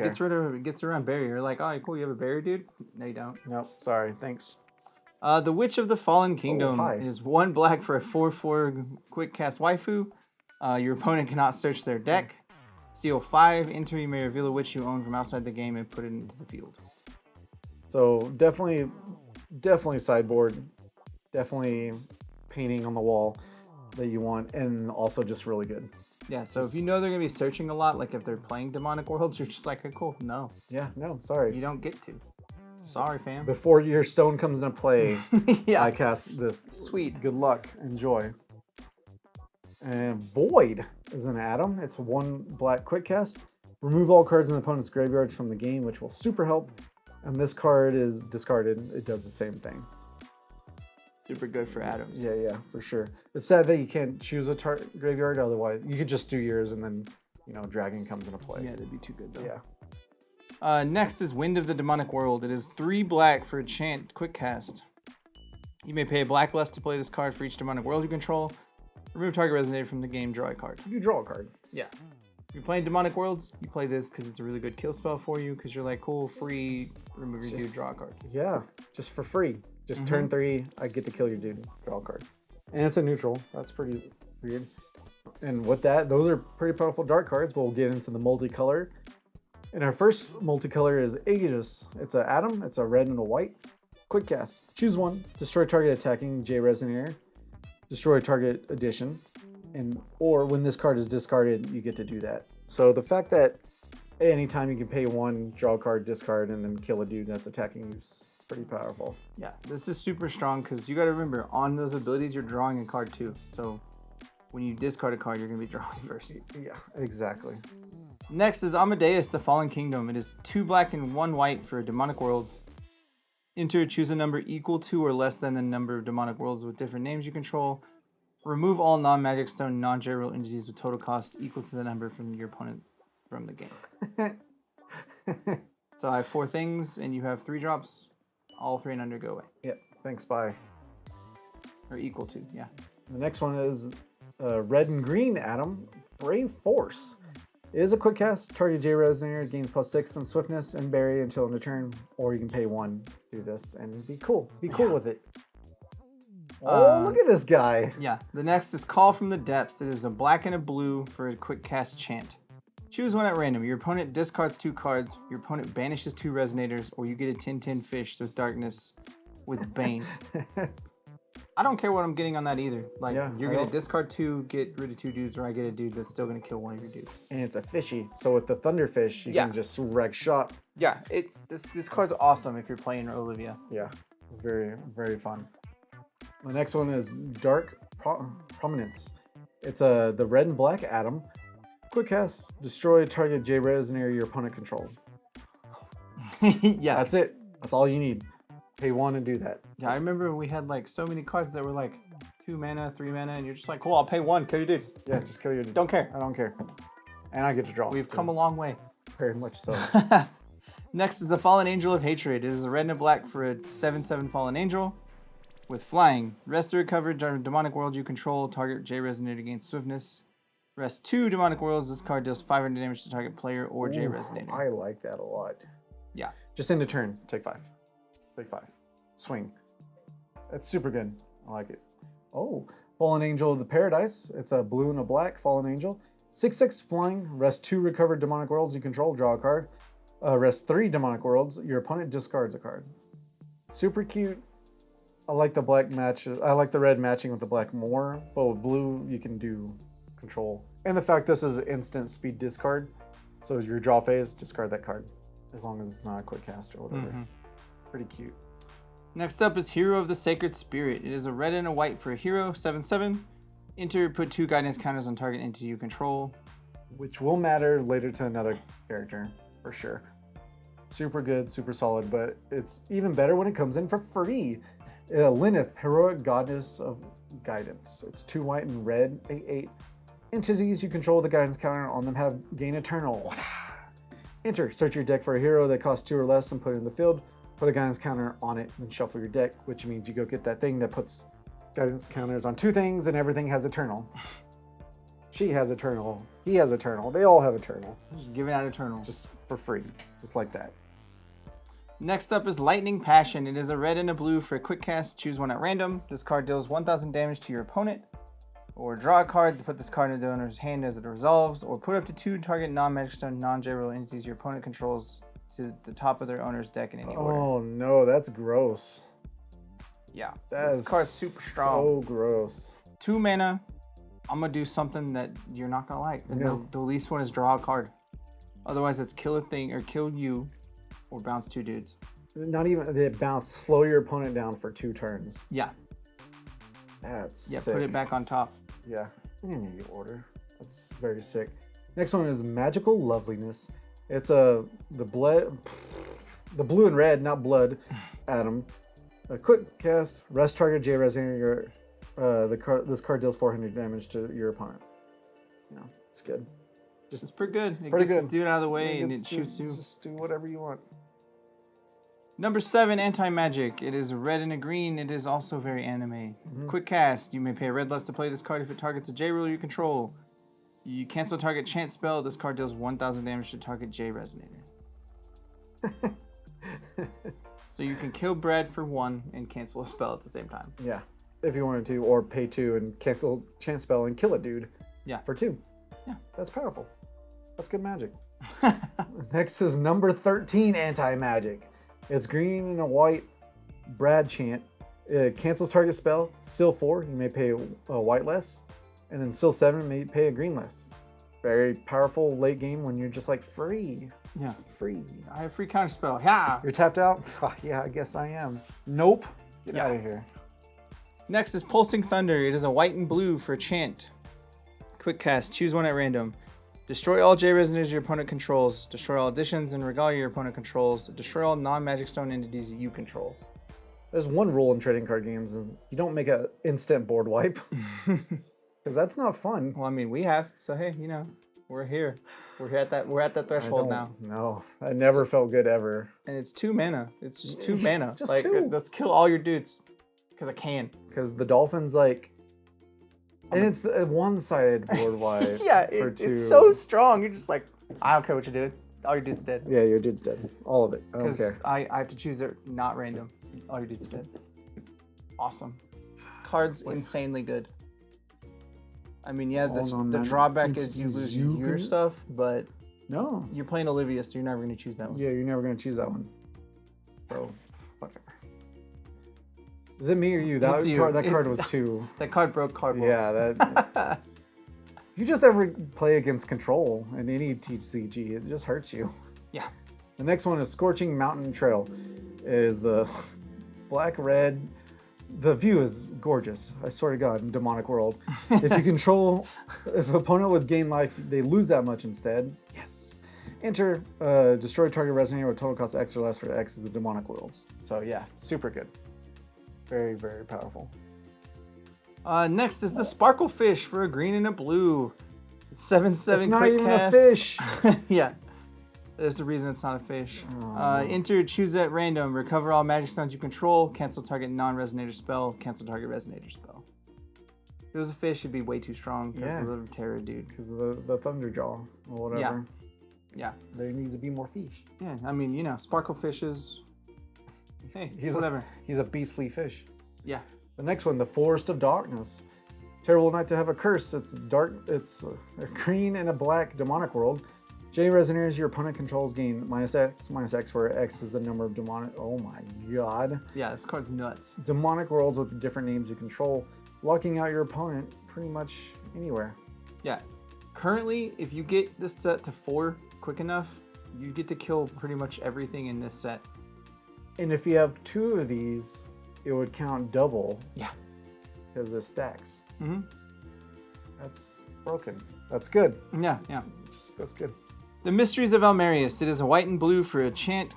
gets around barrier. Like, oh, cool, you have a barrier, dude? No, you don't. Nope, sorry, thanks. The Witch of the Fallen Kingdom is 1 black for a 4/4 quick cast waifu. Your opponent cannot search their deck. Seal 5. Enter. You may reveal a witch you own from outside the game and put it into the field. So definitely sideboard. Definitely painting on the wall that you want, and also just really good. Yeah, so if you know they're going to be searching a lot, like if they're playing Demonic Worlds, you're just like, hey, cool. No. Yeah, no, sorry. You don't get to. Sorry, fam. Before your stone comes into play, I cast this. Sweet. Good luck. Enjoy. And Void is an Atom. It's 1 black quick cast. Remove all cards in the opponent's graveyards from the game, which will super help. And this card is discarded. It does the same thing. Super good for atoms. Yeah, for sure. It's sad that you can't choose a graveyard. Otherwise, you could just do yours and then, Dragon comes into play. Yeah, that'd be too good though. Yeah. Next is Wind of the Demonic World. It is 3 black for a chant quick cast. You may pay a black less to play this card for each demonic world you control. Remove target resonator from the game, draw a card. You draw a card. Yeah. If you're playing demonic worlds, you play this because it's a really good kill spell for you because you're like, cool, free, remove your dude, draw a card. Yeah, just for free. Just turn 3, I get to kill your dude, draw a card. And it's a neutral. That's pretty weird. And with that, those are pretty powerful dark cards, but we'll get into the multicolor. And our first multicolor is Aegis. It's an Atom, it's a red and a white. Quick cast. Choose one, destroy target attacking J Resonator, destroy target addition, or when this card is discarded, you get to do that. So the fact that anytime you can pay 1, draw a card, discard, and then kill a dude that's attacking you is pretty powerful. Yeah, this is super strong because you got to remember, on those abilities, you're drawing a card too. So when you discard a card, you're going to be drawing first. Yeah, exactly. Next is Amadeus, the Fallen Kingdom. It is 2 black and 1 white for a demonic world. Enter, choose a number equal to or less than the number of demonic worlds with different names you control. Remove all non-magic stone, non-general entities with total cost equal to the number from your opponent from the game. So I have 4 things, and you have 3 drops. All 3 and under go away. Yep, thanks, bye. Or equal to, yeah. The next one is red and green Atom, Brave Force. It is a quick cast. Target J Resonator gains +6 on swiftness and berry until end of turn, or you can pay 1, do this, and be cool. Be cool with it. Oh, look at this guy. Yeah. The next is Call from the Depths. It is a black and a blue for a quick cast chant. Choose one at random. Your opponent discards 2 cards. Your opponent banishes 2 resonators, or you get a 10/10 fish with darkness with Bane. I don't care what I'm getting on that either. Like, you're going to discard 2, get rid of 2 dudes, or I get a dude that's still going to kill one of your dudes. And it's a fishy. So with the Thunderfish, you can just wreck shop. Yeah, this card's awesome if you're playing Olivia. Yeah, very, very fun. The next one is Dark Prominence. It's the red and black Atom. Quick cast. Destroy target J Resonator your opponent controls. Yeah. That's it. That's all you need. Pay 1 and do that. Yeah, I remember we had like so many cards that were like 2 mana, 3 mana, and you're just like, cool, I'll pay 1, kill your dude. Yeah, just kill your dude. Don't care. I don't care. And I get to draw. We've come a long way. Very much so. Next is the Fallen Angel of Hatred. It is a red and a black for a 7/7 Fallen Angel with flying. Rest to recover demonic world you control. Target J Resonator gains swiftness. Rest 2 demonic worlds. This card deals 500 damage to target player or J Resonator. I like that a lot. Yeah. Just end the turn. Take 5. Take 5. Swing. That's super good. I like it. Oh, Fallen Angel of the Paradise. It's a blue and a black Fallen Angel. 6/6 flying. Rest 2 recovered demonic worlds you control. Draw a card. Rest 3 demonic worlds. Your opponent discards a card. Super cute. I like the black match. I like the red matching with the black more, but with blue you can do control. And the fact this is instant speed discard. So as your draw phase, discard that card. As long as it's not a quick cast or whatever. Pretty cute. Next up is Hero of the Sacred Spirit. It is a red and a white for a hero, 7/7. Enter, put 2 guidance counters on target entity you control. Which will matter later to another character, for sure. Super good, super solid, but it's even better when it comes in for free. Lilith, Heroic Goddess of Guidance. It's 2 white and red, 8/8. Entities you control with the guidance counter on them have gain eternal. Enter, search your deck for a hero that costs 2 or less and put it in the field. Put a guidance counter on it, then shuffle your deck, which means you go get that thing that puts guidance counters on 2 things and everything has eternal. She has eternal. He has eternal. They all have eternal. Just giving out eternal. Just for free. Just like that. Next up is Lightning Passion. It is a red and a blue for a quick cast. Choose one at random. This card deals 1,000 damage to your opponent. Or draw a card, put this card in the owner's hand as it resolves. Or put up to 2 target non-magic stone, non-general entities your opponent controls to the top of their owner's deck in any order. Oh no, that's gross. Yeah, this card's super strong. So gross. 2 mana. I'm gonna do something that you're not gonna like. The least one is draw a card. Otherwise, it's kill a thing or kill you, or bounce 2 dudes. Not even the bounce. Slow your opponent down for 2 turns. Yeah. That's sick. Put it back on top. Yeah, in any order. That's very sick. Next one is Magical Loveliness. It's the blue and red, not blood, Atom. A quick cast, rest target J resonator. This card deals 400 damage to your opponent. It's good. It's pretty good. It pretty gets good. the dude out of the way and it shoots you. Just do whatever you want. Number 7, anti-magic. It is a red and a green. It is also very anime. Quick cast. You may pay a red less to play this card if it targets a J ruler you control. You cancel target chant spell. This card deals 1,000 damage to target J resonator. So you can kill Brad for 1 and cancel a spell at the same time. Yeah, if you wanted to, or pay 2 and cancel chant spell and kill a dude. Yeah. For 2. Yeah. That's powerful. That's good magic. Next is number 13, anti-magic. It's green and a white Brad chant. It cancels target spell. Seal 4, you may pay a white less. And then Seal 7, may pay a green less. Very powerful late game when you're just like free. Yeah. Free. I have free counter spell. Yeah. You're tapped out? Oh, yeah, I guess I am. Nope. Get out of here. Next is Pulsing Thunder. It is a white and blue for chant. Quick cast. Choose one at random. Destroy all J resonators your opponent controls. Destroy all additions and regalia your opponent controls. Destroy all non-magic stone entities that you control. There's one rule in trading card games: is you don't make an instant board wipe, because that's not fun. Well, I mean, we have. So hey, we're here. We're at that threshold now. No, I never felt good ever. And it's 2 mana. It's just 2 mana. Just 2. Let's kill all your dudes, because I can. Because the Dolphins and it's a one-sided board wipe. Yeah, it's so strong. You're just like, I don't care what you did. All your dude's dead. Yeah, your dude's dead. All of it. I don't care. I have to choose it not random. All your dude's dead. Awesome. Card's insanely good. I mean, yeah, the drawback is you lose your stuff, but no, you're playing Olivia, so you're never going to choose that one. Yeah, you're never going to choose that one. So, whatever. Is it me or you? That card was 2. That card broke cardboard. Yeah, that. If you just ever play against control in any TCG, it just hurts you. Yeah. The next one is Scorching Mountain Trail. It is the black-red. The view is gorgeous. I swear to God, in Demonic World. If an opponent would gain life, they lose that much instead. Yes. Enter, destroy target resonator with total cost X or less for X is the Demonic Worlds. So yeah, super good. Very, very powerful. Next is the Sparkle Fish for a green and a blue. It's 7/7 It's not quick even cast. a fish. Yeah. There's the reason it's not a fish. Enter, choose at random. Recover all magic stones you control. Cancel target non-resonator spell. Cancel target resonator spell. If it was a fish, it'd be way too strong because of the terror dude. Because of the Thunderjaw or whatever. Yeah. There needs to be more fish. Yeah, I mean, Sparkle Fish is... Hey, whatever. He's a beastly fish. Yeah. The next one, the Forest of Darkness. Terrible night to have a curse. It's dark. It's a green and a black demonic world. J resonators your opponent controls gain -X, where X is the number of demonic. Oh my God. Yeah, this card's nuts. Demonic worlds with different names you control, locking out your opponent pretty much anywhere. Yeah. Currently, if you get this set to 4 quick enough, you get to kill pretty much everything in this set. And if you have 2 of these, it would count double. Yeah. Because it stacks. Mm-hmm. That's broken. That's good. Yeah. That's good. The Mysteries of Almerius. It is a white and blue for a chant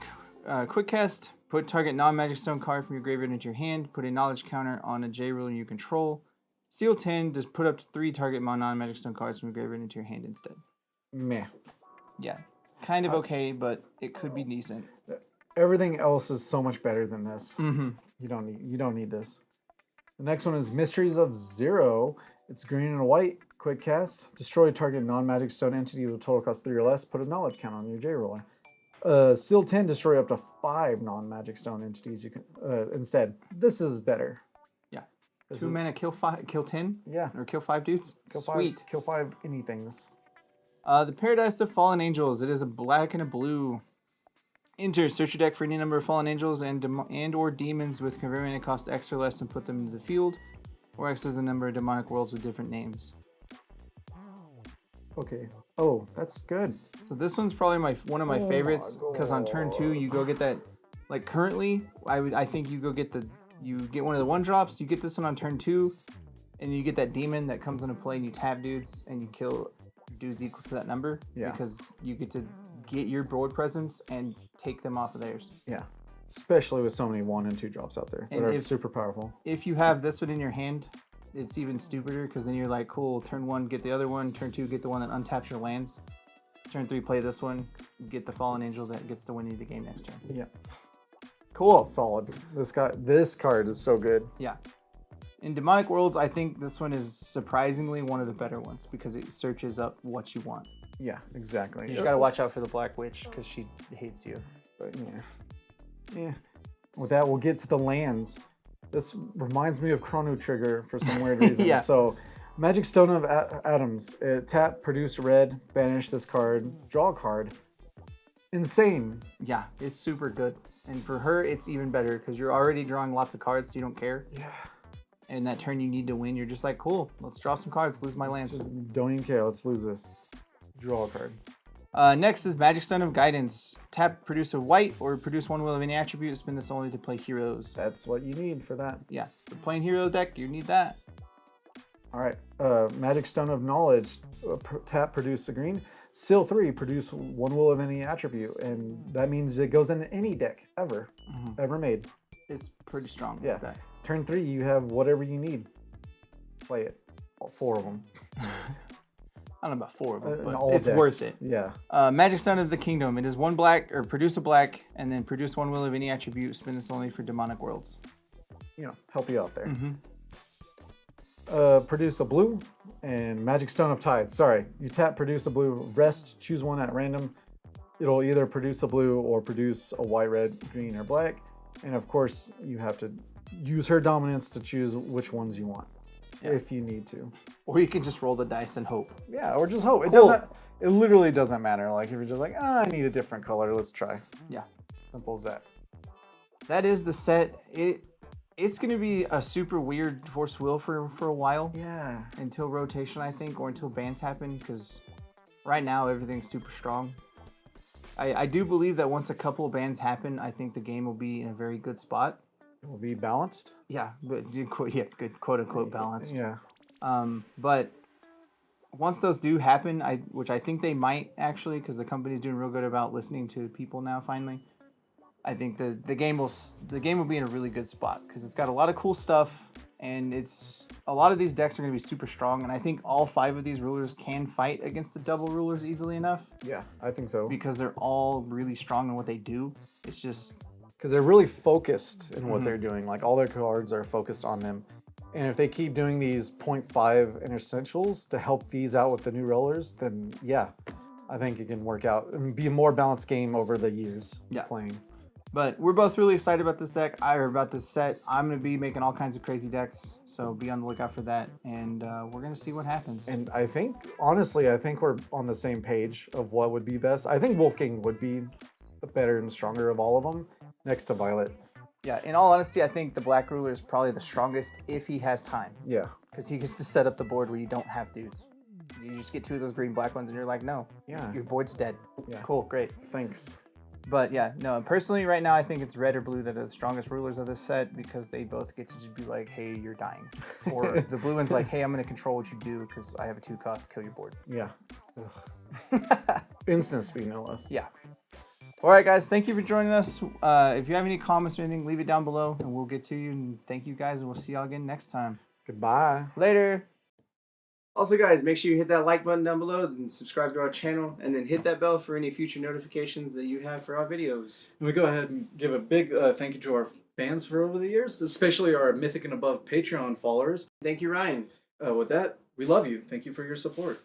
quick cast. Put target non-magic stone card from your graveyard into your hand. Put a knowledge counter on a J ruler you control. Seal 10. Just put up to 3 target non-magic stone cards from your graveyard into your hand instead. Meh. Yeah. Kind of okay, but it could be decent. Everything else is so much better than this. Mm-hmm. You don't need this. The next one is Mysteries of Zero. It's green and white. Quick cast. Destroy target non-magic stone entity with a total cost 3 or less. Put a knowledge count on your J roller. Seal 10. Destroy up to 5 non-magic stone entities. You can instead. This is better. Yeah. 2 mana kill 10. Yeah. Or kill 5 dudes. Sweet. Kill 5 anythings. The Paradise of Fallen Angels. It is a black and a blue. Enter, search your deck for any number of fallen angels and or demons with converting cost X or less and put them into the field. Or X is the number of demonic worlds with different names. Okay. Oh, that's good. So this one's probably one of my favorites because on turn 2 you go get that. Like currently, I think you get one of the 1-drops. You get this one on turn 2, and you get that demon that comes into play and you tap dudes and you kill dudes equal to that number. Yeah. Because you get to get your board presence and take them off of theirs. Yeah. especially with so many 1 and 2 drops out there that And are super powerful. If you have this one in your hand, it's even stupider because then you're like, cool, turn 1, get the other one, turn 2, get the one that untaps your lands. Turn 3, play this one, get the Fallen Angel that gets to win you the game next turn. Yeah. Cool. Solid. This card is so good. Yeah. In Demonic Worlds, I think this one is surprisingly one of the better ones because it searches up what you want. Yeah, exactly. You just gotta watch out for the Black Witch because she hates you. But yeah. With that, we'll get to the lands. This reminds me of Chrono Trigger for some weird reason. Yeah. So, Magic Stone of Atoms. Tap, produce red, banish this card, draw a card. Insane. Yeah, it's super good. And for her, it's even better because you're already drawing lots of cards, so you don't care. Yeah. And that turn you need to win, you're just like, cool, let's draw some cards, lose my lands. Just don't even care. Let's lose this. Draw a card. Next is Magic Stone of Guidance. Tap, produce a white, or produce 1 wheel of any attribute. Spin this only to play heroes. That's what you need for that. Yeah, for playing hero deck, you need that. All right. Magic Stone of Knowledge. Tap, produce a green. Seal 3, produce 1 wheel of any attribute. And that means it goes in any deck ever made. It's pretty strong. Yeah. Okay. Turn 3, you have whatever you need. Play it. All 4 of them. I don't know about 4 of them, but all it's decks. worth it. Yeah. Magic Stone of the Kingdom. It is 1 black, or produce a black, and then produce 1 wheel of any attribute. Spin this only for Demonic Worlds. Help you out there. Produce a blue, and Magic Stone of Tides. Sorry, you tap, produce a blue, rest, choose one at random. It'll either produce a blue or produce a white, red, green, or black. And of course, you have to use her dominance to choose which ones you want, if you need to. Or you can just roll the dice and hope. Yeah, or just hope. Cool. It literally doesn't matter. Like if you're just like, I need a different color, let's try. Yeah. Simple as that. That is the set. It's going to be a super weird Force Wheel for a while. Yeah. Until rotation, I think, or until bans happen, because right now everything's super strong. I do believe that once a couple of bans happen, I think the game will be in a very good spot. It will be balanced. Yeah, but good quote unquote balanced. Yeah. But once those do happen, which I think they might actually, because the company's doing real good about listening to people now. Finally, I think the game will be in a really good spot because it's got a lot of cool stuff, and a lot of these decks are going to be super strong. And I think all 5 of these rulers can fight against the double rulers easily enough. Yeah, I think so. Because they're all really strong in what they do. It's just because they're really focused in what they're doing. Like all their cards are focused on them. And if they keep doing these 0.5 interstitials to help these out with the new rollers, then yeah, I think it can work out and be a more balanced game over the years playing. But we're both really excited about this deck. About this set. I'm going to be making all kinds of crazy decks, so be on the lookout for that. And we're going to see what happens. And I think, honestly, we're on the same page of what would be best. I think Wolfgang would be the better and stronger of all of them, next to Violet. Yeah, in all honesty, I think the Black Ruler is probably the strongest if he has time. Yeah. Because he gets to set up the board where you don't have dudes. You just get 2 of those green-black ones, and you're like, no, your board's dead. Yeah. Cool, great. Thanks. But yeah, no, personally right now I think it's red or blue that are the strongest rulers of this set because they both get to just be like, hey, you're dying. Or the blue one's like, hey, I'm going to control what you do because I have a 2 cost to kill your board. Yeah. Instant speed, no less. Yeah. All right, guys, thank you for joining us. If you have any comments or anything, leave it down below and we'll get to you. And thank you guys, and we'll see y'all again next time. Goodbye. Later. Also, guys, make sure you hit that like button down below and subscribe to our channel, and then hit that bell for any future notifications that you have for our videos. And we go ahead and give a big thank you to our fans for over the years, especially our Mythic and Above Patreon followers. Thank you, Ryan. With that, we love you. Thank you for your support.